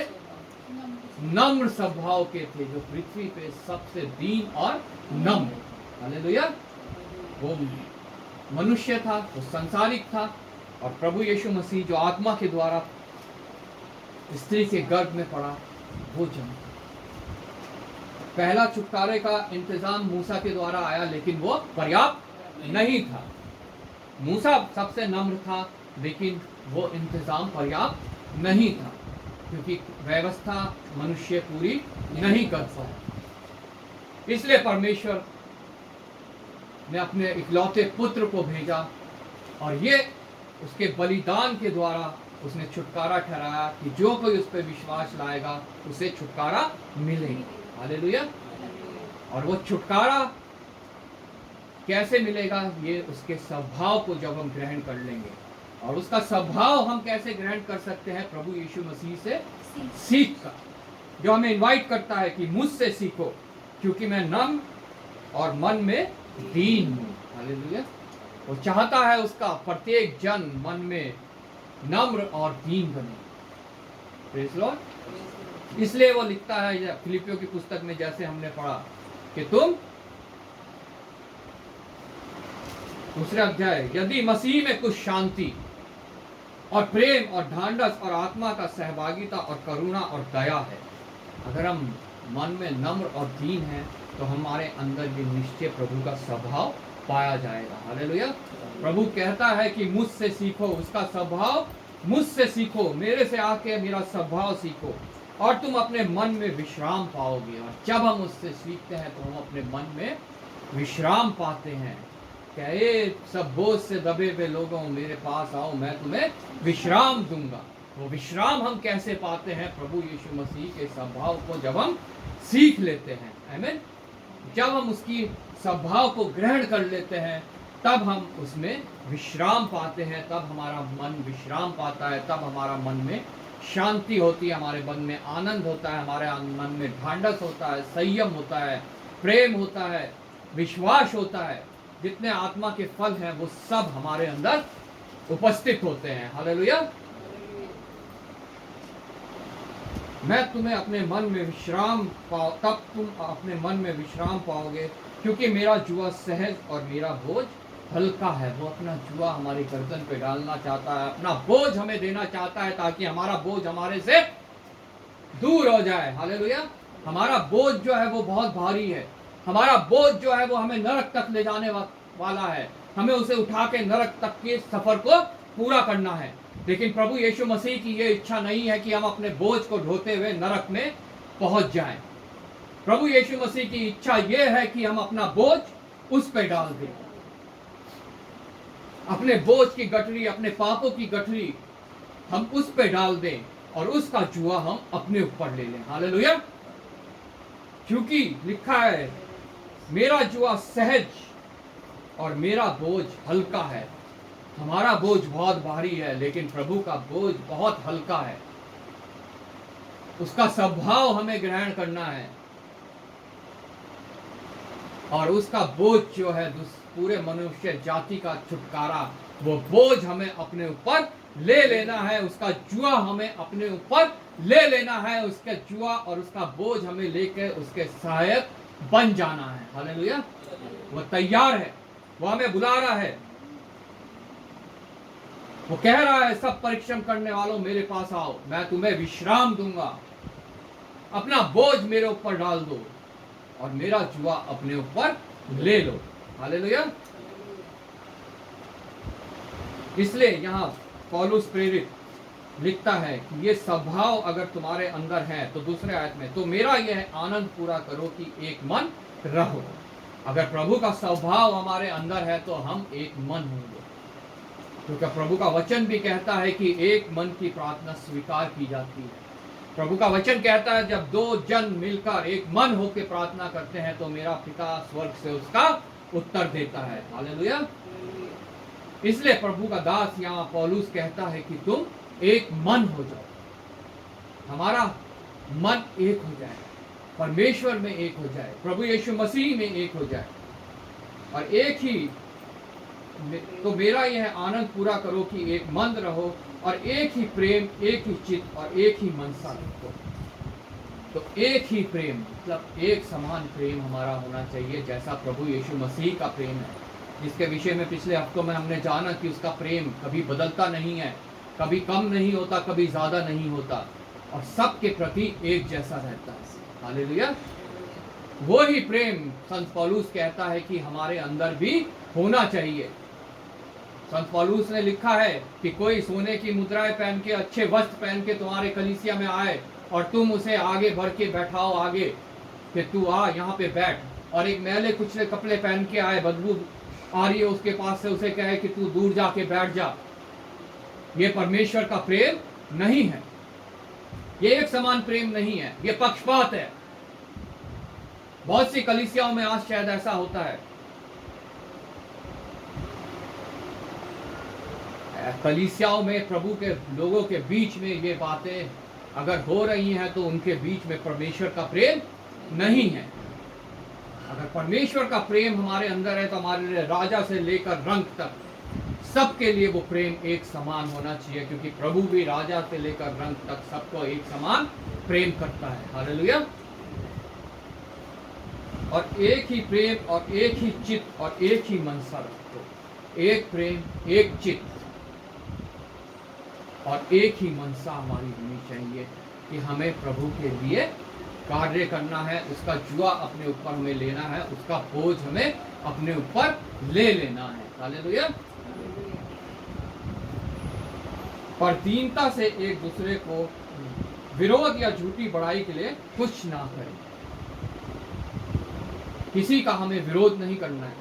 नम्र स्वभाव के थे, जो पृथ्वी पे सबसे दीन और नम्र। हालेलुया। वो मनुष्य था, वो संसारिक था, और प्रभु यीशु मसीह जो आत्मा के द्वारा स्त्री के गर्भ में पड़ा, वो जन्म। पहला छुटकारे का इंतजाम मूसा के द्वारा आया, लेकिन वो पर्याप्त नहीं था। मूसा सबसे नम्र था, लेकिन वो इंतजाम पर्याप्त नहीं था, क्योंकि व्यवस्था मनुष्य पूरी नहीं कर पाया। इसलिए परमेश्वर ने अपने इकलौते पुत्र को भेजा, और ये उसके बलिदान के द्वारा उसने छुटकारा ठहराया कि जो कोई उस पर विश्वास लाएगा उसे छुटकारा मिलेगा। हालेलुया। और वो छुटकारा कैसे मिलेगा? ये उसके स्वभाव को जब हम ग्रहण कर लेंगे। और उसका स्वभाव हम कैसे ग्रहण कर सकते हैं? प्रभु यीशु मसीह से सीख कर, जो हमें इनवाइट करता है कि मुझसे सीखो, क्योंकि मैं नम्र और मन में दीन हूँ। हालेलुया। वो चाहता है उसका प्रत्येक जन मन में नम्र और दीन बने। Praise Lord. इसलिए वो लिखता है फिलिपियों की पुस्तक में, जैसे हमने पढ़ा, कि तुम, दूसरे अध्याय, यदि मसीह में कुछ शांति और प्रेम और ढांढस और आत्मा का सहभागिता और करुणा और दया है। अगर हम मन में नम्र और दीन हैं, तो हमारे अंदर ये निश्चय प्रभु का स्वभाव पाया जाएगा। हालेलुया। प्रभु कहता है कि मुझसे सीखो, उसका स्वभाव मुझसे सीखो, मेरे से आके मेरा स्वभाव सीखो, और तुम अपने मन में विश्राम पाओगे। और जब हम उससे सीखते हैं तो हम अपने मन में विश्राम पाते हैं। क्या ये सब बोझ से दबे हुए लोगों, मेरे पास आओ, मैं तुम्हें विश्राम दूंगा। वो विश्राम हम कैसे पाते हैं? प्रभु यीशु मसीह के स्वभाव को जब हम सीख लेते हैं। आमीन। जब हम उसकी स्वभाव को ग्रहण कर लेते हैं, तब हम उसमें विश्राम पाते हैं, तब हमारा मन विश्राम पाता है, तब हमारा मन में शांति होती है, हमारे मन में आनंद होता है, हमारे मन में ढांढस होता है, संयम होता है, प्रेम होता है, विश्वास होता है। जितने आत्मा के फल हैं वो सब हमारे अंदर उपस्थित होते हैं। हालेलुया। मैं तुम्हें अपने मन में विश्राम पाओ, तब तुम अपने मन में विश्राम पाओगे, क्योंकि मेरा जुआ सहज और मेरा बोझ हल्का है। वो अपना जुआ हमारी गर्दन पे डालना चाहता है, अपना बोझ हमें देना चाहता है, ताकि हमारा बोझ हमारे से दूर हो जाए। हालेलुया। हमारा बोझ जो है वो बहुत भारी है, हमारा बोझ जो है वो हमें नरक तक ले जाने वाला है, हमें उसे उठा के नरक तक के सफर को पूरा करना है। लेकिन प्रभु यीशु मसीह की ये इच्छा नहीं है कि हम अपने बोझ को ढोते हुए नरक में पहुंच जाएं। प्रभु यीशु मसीह की इच्छा ये है कि हम अपना बोझ उस पे डाल दें, अपने बोझ की गठरी, अपने पापों की गठरी हम उस पे डाल दें, और उसका जुआ हम अपने ऊपर ले लें। हालेलुया। क्योंकि लिखा है, मेरा जुआ सहज और मेरा बोझ हल्का है। हमारा बोझ बहुत भारी है, लेकिन प्रभु का बोझ बहुत हल्का है। उसका स्वभाव हमें ग्रहण करना है, और उसका बोझ जो है पूरे मनुष्य जाति का छुटकारा, वो बोझ हमें अपने ऊपर ले लेना है। उसका जुआ हमें अपने ऊपर ले लेना है। उसका जुआ और उसका बोझ हमें लेकर उसके सहायक बन जाना है। हालेलुया। वो तैयार है, वो हमें बुला रहा है, वो कह रहा है, सब परिश्रम करने वालों मेरे पास आओ, मैं तुम्हें विश्राम दूंगा। अपना बोझ मेरे ऊपर डाल दो और मेरा जुआ अपने ऊपर ले लो। हालेलुया। इसलिए यहाँ पौलुस प्रेरित लिखता है कि ये स्वभाव अगर तुम्हारे अंदर है, तो दूसरे आयत में, तो मेरा यह आनंद पूरा करो कि एक मन रहो। अगर प्रभु का स्वभाव हमारे अंदर है तो हम एक मन होंगे, क्योंकि प्रभु का वचन भी कहता है कि एक मन की प्रार्थना स्वीकार की जाती है। प्रभु का वचन कहता है जब दो जन मिलकर एक मन होकर प्रार्थना करते हैं तो मेरा पिता स्वर्ग से उसका उत्तर देता है। हालेलुया। इसलिए प्रभु का दास यहाँ पौलुस कहता है कि तुम एक मन हो जाओ, हमारा मन एक हो जाए, परमेश्वर में एक हो जाए, प्रभु यीशु मसीह में एक हो जाए, और एक ही, तो मेरा यह आनंद पूरा करो कि एक मन रहो और एक ही प्रेम, एक ही चित्त और एक ही मनसा रखो। तो एक ही प्रेम मतलब एक समान प्रेम हमारा होना चाहिए, जैसा प्रभु यीशु मसीह का प्रेम है, जिसके विषय में पिछले हफ्तों में हमने जाना कि उसका प्रेम कभी बदलता नहीं है, कभी कम नहीं होता, कभी ज्यादा नहीं होता, और सबके प्रति एक जैसा रहता है। हालेलुया। वो ही प्रेम संत पौलुस कहता है कि हमारे अंदर भी होना चाहिए। संत पौलुस ने लिखा है कि कोई सोने की मुद्राएं पहन के, अच्छे वस्त्र पहन के तुम्हारे कलीसिया में आए और तुम उसे आगे बढ़ के बैठाओ आगे कि तू आ यहाँ पे बैठ, और एक मैले कुचले कपड़े पहन के आए, बदबू आ रही है उसके पास से, उसे कहे कि तू दूर जाके बैठ जा। ये परमेश्वर का प्रेम नहीं है, ये एक समान प्रेम नहीं है, ये पक्षपात है। बहुत सी कलीसियाओं में आज शायद ऐसा होता है, कलीसियाओं में प्रभु के लोगों के बीच में ये बातें अगर हो रही हैं तो उनके बीच में परमेश्वर का प्रेम नहीं है। अगर परमेश्वर का प्रेम हमारे अंदर है तो हमारे लिए राजा से लेकर रंग तक सबके लिए वो प्रेम एक समान होना चाहिए, क्योंकि प्रभु भी राजा से लेकर रंग तक सबको एक समान प्रेम करता है। हालेलुया। और एक ही प्रेम और एक ही चित्त और एक ही मनसा रखो। एक प्रेम, एक चित्त और एक ही मनसा हमारी होनी चाहिए कि हमें प्रभु के लिए कार्य करना है, उसका जुआ अपने ऊपर हमें लेना है, उसका बोझ हमें अपने ऊपर ले लेना है। हालेलुया। पर दीनता से एक दूसरे को विरोध या झूठी बढ़ाई के लिए कुछ ना करें। किसी का हमें विरोध नहीं करना है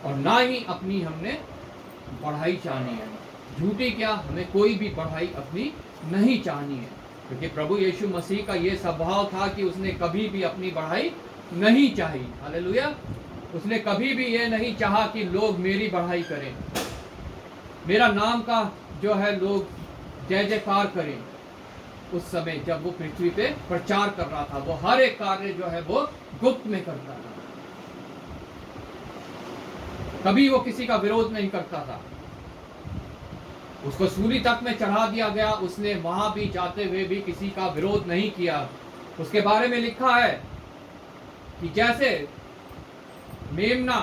और ना ही अपनी हमने बढ़ाई चाहनी है। झूठी क्या, हमें कोई भी बढ़ाई अपनी नहीं चाहनी है, क्योंकि प्रभु यीशु मसीह का ये स्वभाव था कि उसने कभी भी अपनी बढ़ाई नहीं चाही। हालेलुया। उसने कभी भी ये नहीं चाहा कि लोग मेरी बढ़ाई करें, मेरा नाम का जो है लोग जय जयकार करें। उस समय जब वो पृथ्वी पे प्रचार कर रहा था, वो हर एक कार्य जो है वो गुप्त में करता था, कभी वो किसी का विरोध नहीं करता था। उसको सूली तक में चढ़ा दिया गया, उसने वहां भी जाते हुए भी किसी का विरोध नहीं किया। उसके बारे में लिखा है कि जैसे मेमना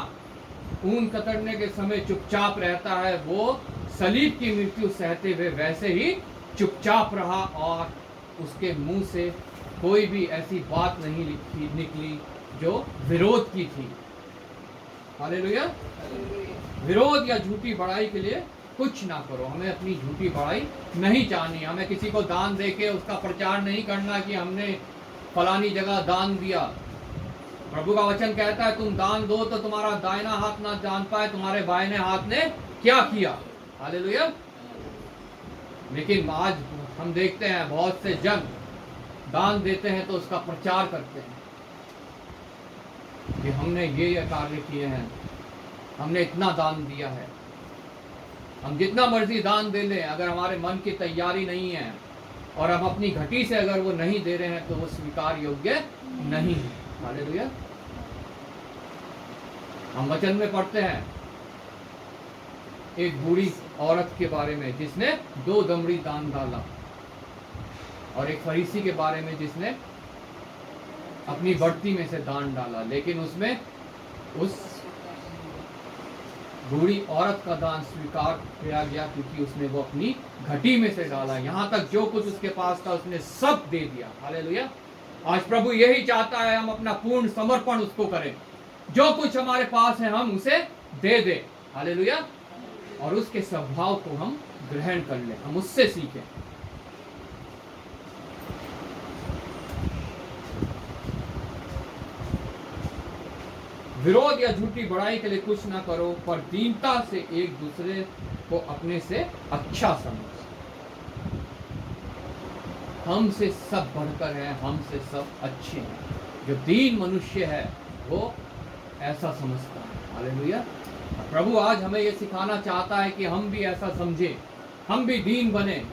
ऊन कतरने के समय चुपचाप रहता है, वो सलीब की मृत्यु सहते हुए वैसे ही चुपचाप रहा, और उसके मुंह से कोई भी ऐसी बात नहीं निकली जो विरोध की थी। हालेलुया। विरोध या झूठी बढ़ाई के लिए कुछ ना करो। हमें अपनी झूठी बढ़ाई नहीं चाहनी। हमें किसी को दान देके उसका प्रचार नहीं करना कि हमने फलानी जगह दान दिया। प्रभु का वचन कहता है तुम दान दो तो तुम्हारा दाहिना हाथ ना जान पाए तुम्हारे बाएं हाथ ने क्या किया। हालेलुया। लेकिन आज हम देखते हैं बहुत से जन दान देते हैं तो उसका प्रचार करते हैं कि हमने ये कार्य किए हैं, हमने इतना दान दिया है। हम जितना मर्जी दान दे लें, अगर हमारे मन की तैयारी नहीं है और हम अपनी घटी से अगर वो नहीं दे रहे हैं तो वो स्वीकार योग्य नहीं है। हालेलुया। हम वचन में पढ़ते हैं एक बूढ़ी औरत के बारे में जिसने 2 दमड़ी दान डाला, और एक फरीसी के बारे में जिसने अपनी बढ़ती में से दान डाला, लेकिन उसमें उस बूढ़ी औरत का दान स्वीकार किया गया क्योंकि उसने वो अपनी घटी में से डाला। यहाँ तक जो कुछ उसके पास था उसने सब दे दिया। हालेलुया। आज प्रभु यही चाहता है हम अपना पूर्ण समर्पण उसको करें, जो कुछ हमारे पास है हम उसे दे दें। हालेलुया। और उसके स्वभाव को हम ग्रहण कर लें, हम उससे सीखें। विरोध या झूठी बड़ाई के लिए कुछ ना करो, पर दीनता से एक दूसरे को अपने से अच्छा समझो। हमसे सब बढ़कर है, हमसे सब अच्छे हैं। जो दीन मनुष्य है वो ऐसा समझता है। हालेलुया। प्रभु आज हमें ये सिखाना चाहता है कि हम भी ऐसा समझें, हम भी दीन बने,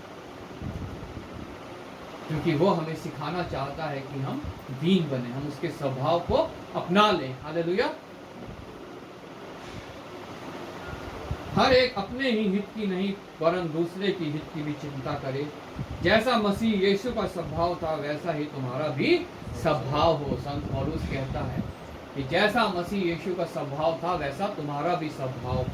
क्योंकि वो हमें सिखाना चाहता है कि हम दीन बने, हम उसके स्वभाव को अपना लें। हालेलुया। हर एक अपने ही हित की नहीं वरन दूसरे की हित की भी चिंता करे। जैसा मसीह यीशु का स्वभाव था वैसा ही तुम्हारा भी स्वभाव हो। संत पौलुस कहता है कि जैसा मसीह यीशु का स्वभाव था वैसा तुम्हारा भी स्वभाव हो।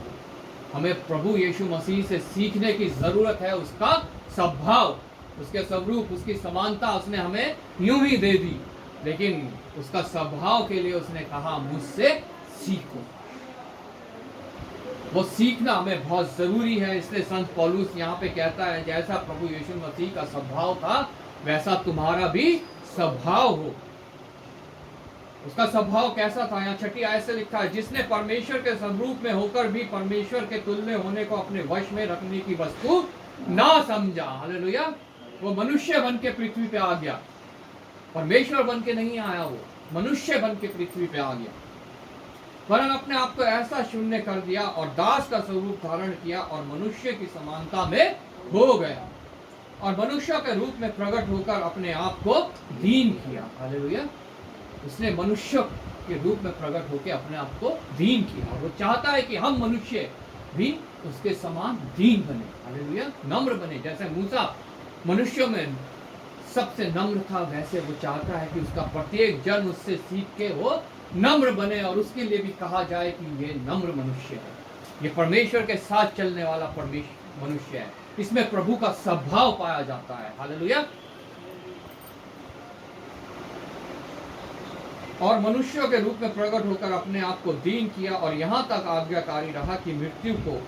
हमें प्रभु यीशु मसीह से सीखने की जरूरत है। उसका स्वभाव, उसके स्वरूप, उसकी समानता उसने हमें यूं ही दे दी, लेकिन उसका स्वभाव के लिए उसने कहा मुझसे सीखो। वो सीखना हमें बहुत जरूरी है। इसलिए संत पौलुस यहाँ पे कहता है जैसा प्रभु यीशु मसीह का स्वभाव था वैसा तुम्हारा भी स्वभाव हो। उसका स्वभाव कैसा था? यहाँ 6 आयत से लिखा है, जिसने परमेश्वर के स्वरूप में होकर भी परमेश्वर के तुल्य होने को अपने वश में रखने की वस्तु ना समझा। हालेलुया। वो मनुष्य बन के पृथ्वी पे आ गया, परमेश्वर बन के नहीं आया, वो मनुष्य बन के पृथ्वी पे आ गया, वरन अपने आप को ऐसा शून्य कर दिया और दास का स्वरूप धारण किया और मनुष्य की समानता में हो गया और मनुष्य के रूप में प्रकट होकर अपने आप को दीन किया। हालेलुया। उसने मनुष्य के रूप में प्रकट होकर अपने आप को दीन किया और वो चाहता है कि हम मनुष्य भी उसके समान दीन बने। हालेलुया। नम्र बने। जैसे मूसा मनुष्यों में सबसे नम्र था, वैसे वो चाहता है कि उसका प्रत्येक जन उससे सीख के वो नम्र बने और उसके लिए भी कहा जाए कि ये नम्र मनुष्य है, ये परमेश्वर के साथ चलने वाला परमेश्वर मनुष्य है। इसमें प्रभु का स्वभाव पाया जाता है। हालेलुया। और मनुष्यों के रूप में प्रकट होकर अपने आप को दीन किया और यहाँ तक आज्ञाकारी रहा कि मृत्यु को,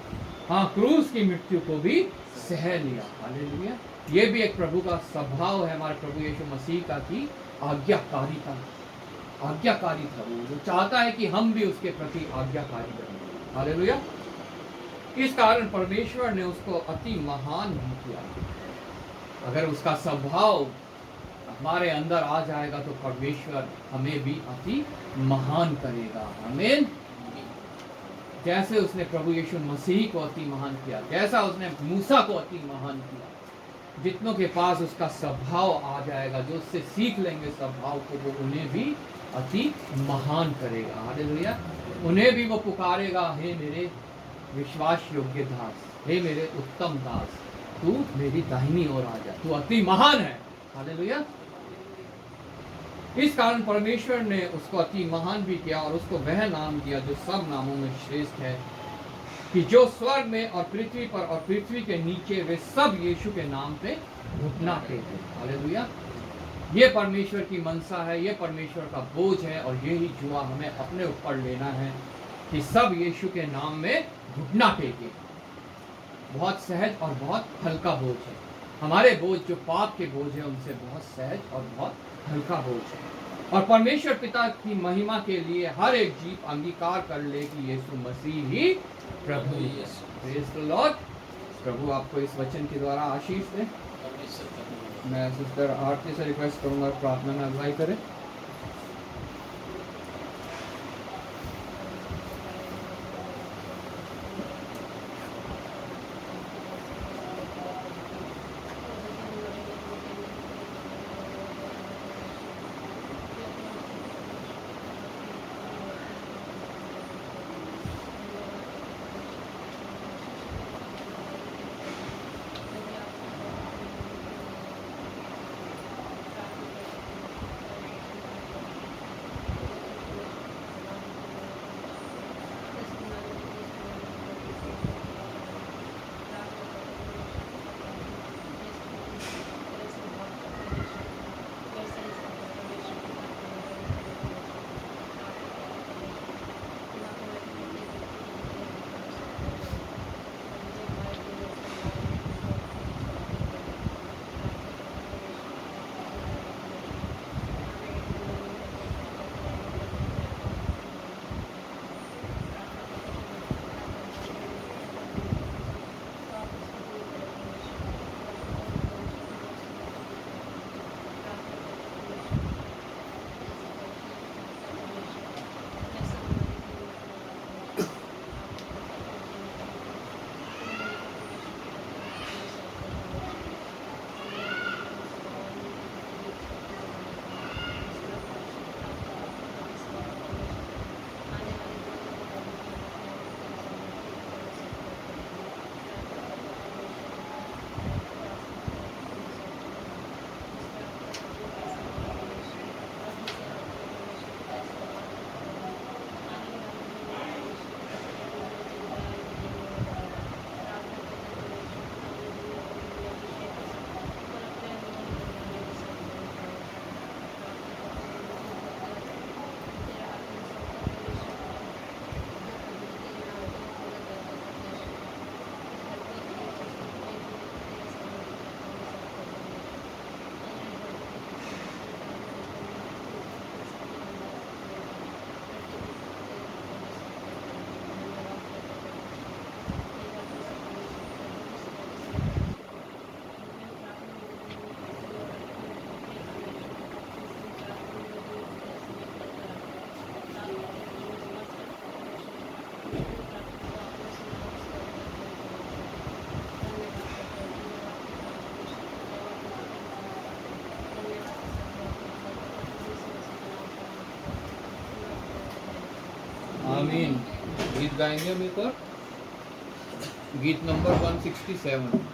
हाँ, क्रूस की मृत्यु को भी सह लिया। हालेलुया। ये भी एक प्रभु का स्वभाव है हमारे प्रभु यीशु मसीह का कि आज्ञाकारी था वो चाहता है कि हम भी उसके प्रति आज्ञाकारी बने। हालेलुया। इस कारण परमेश्वर ने उसको अति महान नहीं किया। अगर उसका स्वभाव हमारे अंदर आ जाएगा तो परमेश्वर हमें भी अति महान करेगा। आमीन। जैसे उसने प्रभु यीशु मसीह को अति महान किया, जैसा उसने मूसा को अति महान किया, जितनों के पास उसका स्वभाव आ जाएगा, जो उससे सीख लेंगे स्वभाव को, वो उन्हें भी अति महान करेगा। हालेलुया। उन्हें भी वो पुकारेगा, हे मेरे विश्वास योग्य दास, हे मेरे उत्तम दास, तू मेरी दाहिनी ओर आ जा, तू अति महान है। हालेलुया। इस कारण परमेश्वर ने उसको अति महान भी किया और उसको वह नाम दिया जो सब नामों में श्रेष्ठ है, कि जो स्वर्ग में और पृथ्वी पर और पृथ्वी के नीचे वे सब यीशु के नाम पे घुटना टेके। हालेलुया। ये परमेश्वर की मनसा है, ये परमेश्वर का बोझ है और यही जुआ हमें अपने ऊपर लेना है कि सब यीशु के नाम में घुटना टेके। बहुत सहज और बहुत हल्का बोझ है। हमारे बोझ जो पाप के बोझ है उनसे बहुत सहज और बहुत हल्का बोझ है। और परमेश्वर पिता की महिमा के लिए हर एक जीव अंगीकार कर ले कि यीशु मसीह ही प्रभु है। Praise the Lord. प्रभु आपको इस वचन के द्वारा आशीष दे। मैं सिस्टर आरती से रिक्वेस्ट करूंगा प्रार्थना में अगुवाई करें। आमीन। गीत गाएंगे हम एक और, गीत नंबर 167।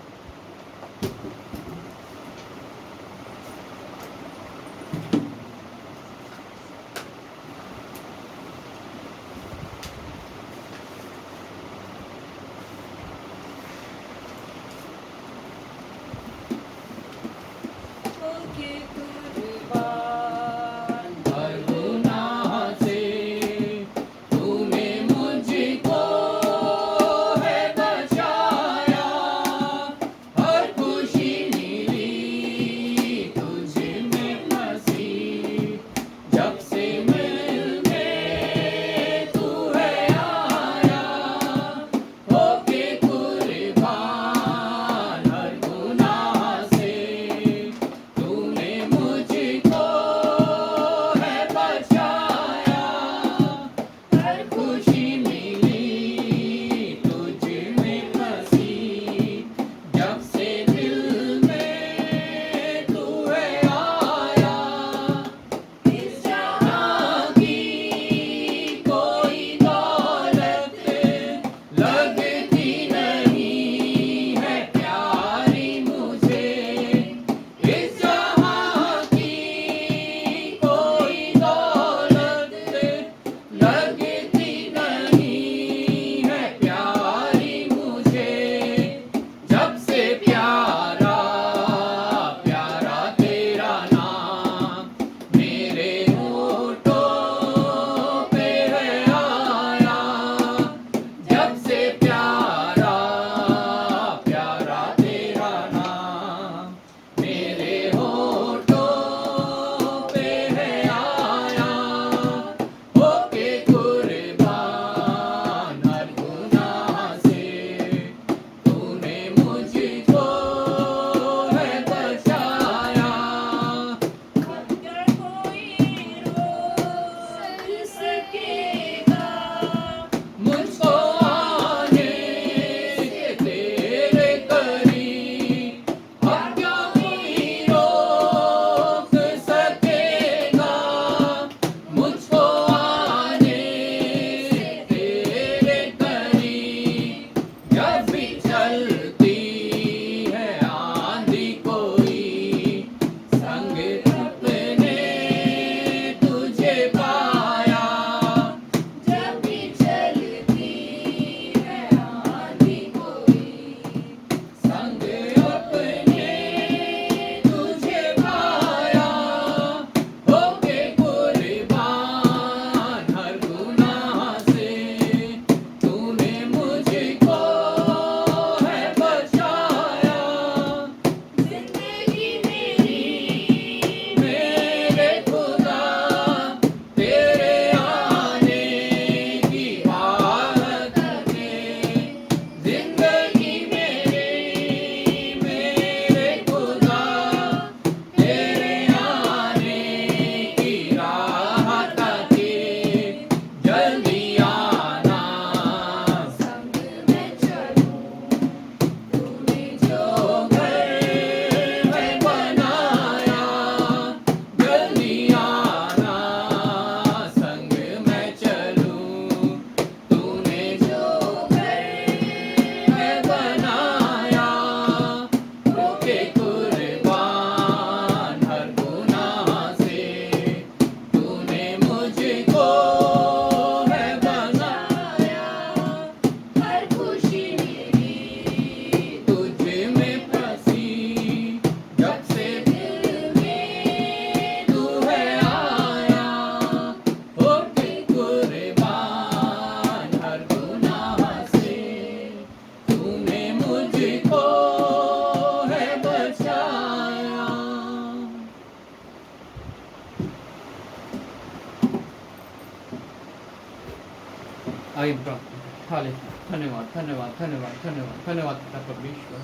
आइए प्रार्थना। हालेलुया। धन्यवाद धन्यवाद धन्यवाद धन्यवाद धन्यवाद पिता परमेश्वर,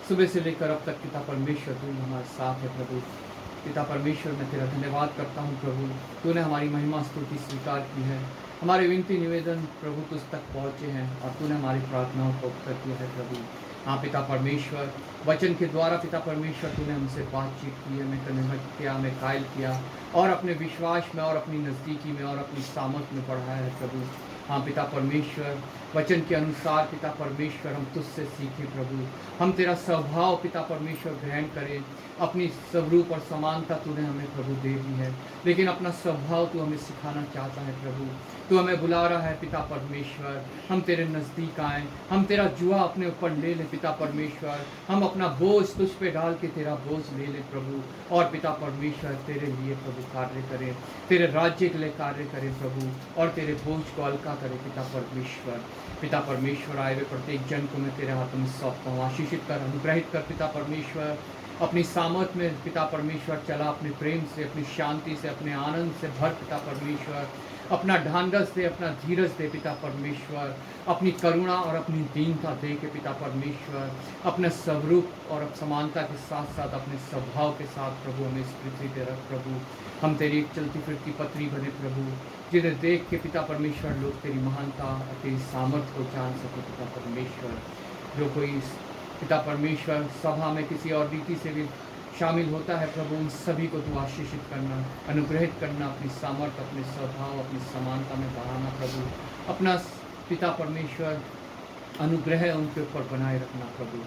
सुबह से लेकर अब तक पिता परमेश्वर तू हमारे साथ है प्रभु। पिता परमेश्वर मैं तेरा धन्यवाद करता हूँ प्रभु, तूने हमारी महिमा स्तुति स्वीकार की है, हमारे विनती निवेदन प्रभु तुझ तक पहुँचे हैं और तूने हमारी प्रार्थनाओं को उत्तर किया है प्रभु। हाँ पिता परमेश्वर, वचन के द्वारा पिता परमेश्वर तूने हमसे बातचीत की है, हमें कन्वर्ट किया, हमें कायल किया और अपने विश्वास में और अपनी नज़दीकी में और अपनी सामर्थ में बढ़ाया है प्रभु। हाँ पिता परमेश्वर, वचन के अनुसार पिता परमेश्वर हम तुझसे सीखें प्रभु, हम तेरा स्वभाव पिता परमेश्वर ग्रहण करें। अपनी स्वरूप और समानता तूने हमें प्रभु दे दी है, लेकिन अपना स्वभाव तू हमें सिखाना चाहता है प्रभु। तू हमें बुला रहा है पिता परमेश्वर, हम तेरे नज़दीक आएँ, हम तेरा जुआ अपने ऊपर ले लें पिता परमेश्वर, हम अपना बोझ तुझ पे डाल के तेरा बोझ ले लें प्रभु, और पिता परमेश्वर तेरे लिए प्रभु कार्य करें, तेरे राज्य के लिए कार्य करें प्रभु, और तेरे बोझ को हल्का करें पिता परमेश्वर। पिता परमेश्वर आए हुए प्रत्येक जन को मैं तेरे हाथों में सौंपता हूँ, आशीषित कर, अनुग्रहित कर पिता परमेश्वर। अपनी सामर्थ में पिता परमेश्वर चला, अपने प्रेम से, अपनी शांति से, अपने आनंद से भर पिता परमेश्वर, अपना ढांढस दे, अपना धीरज दे पिता परमेश्वर, अपनी करुणा और अपनी दीनता दे के पिता परमेश्वर, अपने स्वरूप और समानता के साथ साथ अपने स्वभाव के साथ प्रभु हमें इस पृथ्वी पे रख प्रभु। हम तेरी एक चलती फिरती पत्री बने प्रभु, जिन्हें देख के पिता परमेश्वर लोग तेरी महानता और तेरी सामर्थ्य को जान सके पिता परमेश्वर। जो कोई पिता परमेश्वर सभा में किसी और रीति से भी शामिल होता है प्रभु, उन सभी को तू आशीषित करना, अनुग्रहित करना, अपनी सामर्थ्य, अपने स्वभाव, अपनी समानता में बढ़ाना प्रभु। अपना पिता परमेश्वर अनुग्रह उनके ऊपर बनाए रखना प्रभु।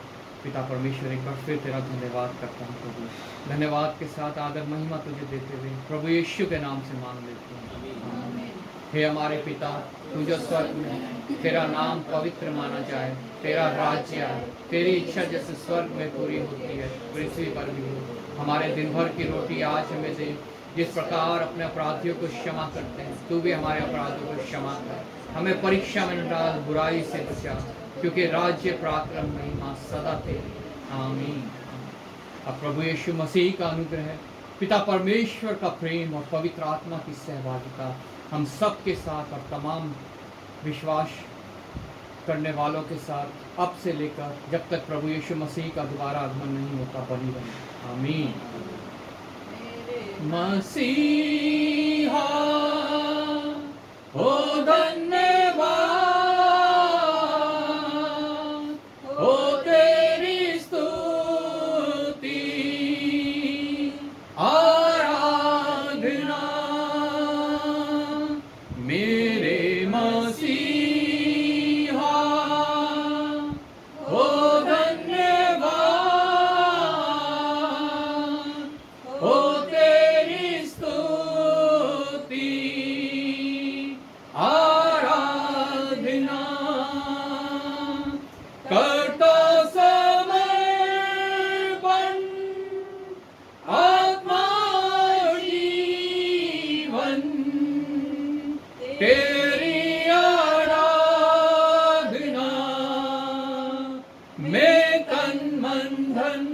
पिता परमेश्वर एक बार फिर तेरा धन्यवाद करता हूँ प्रभु, धन्यवाद के साथ आदर महिमा तुझे देते हुए प्रभु यीशु के नाम से मांग लेते हैं। हे हमारे पिता, तू जो स्वर्ग में, तेरा नाम पवित्र माना जाए, तेरा राज्य आए, तेरी इच्छा जैसे स्वर्ग में पूरी होती है पृथ्वी पर भी हो। हमारे दिन भर की रोटी आज हमें दे, जिस प्रकार अपने अपराधियों को क्षमा करते हैं, तू भी हमारे अपराधों को क्षमा कर। हमें परीक्षा में न डाल, बुराई से बचा, क्योंकि राज्य, पराक्रम, महिमा सदा तेरी। आमीन। अब प्रभु यीशु मसीह का अनुग्रह, पिता परमेश्वर का प्रेम और पवित्र आत्मा की सहभागिता हम सब के साथ और तमाम विश्वास करने वालों के साथ अब से लेकर जब तक प्रभु यीशु मसीह का दोबारा आगमन नहीं होता बनी रहे। आमीन। मसीहा हो धन्यवाद, हो तेरी स्तुति आराधना, मेरे मसीहा हो धन्यवाद, हो तेरी स्तुति आराधना, करता समर्पण आत्मा जीवन, तेरी आराधना मैं तन मन धन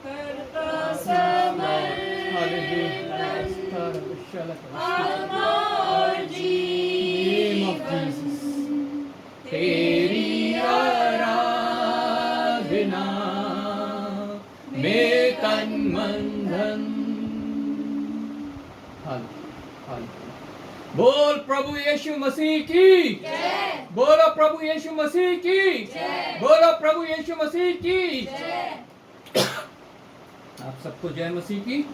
करता तेरी आराधना मैं तन मन धन। बोल प्रभु यीशु मसीह की, बोलो प्रभु यीशु मसीह की, बोलो प्रभु यीशु मसीह की। आप सबको जय मसीह की।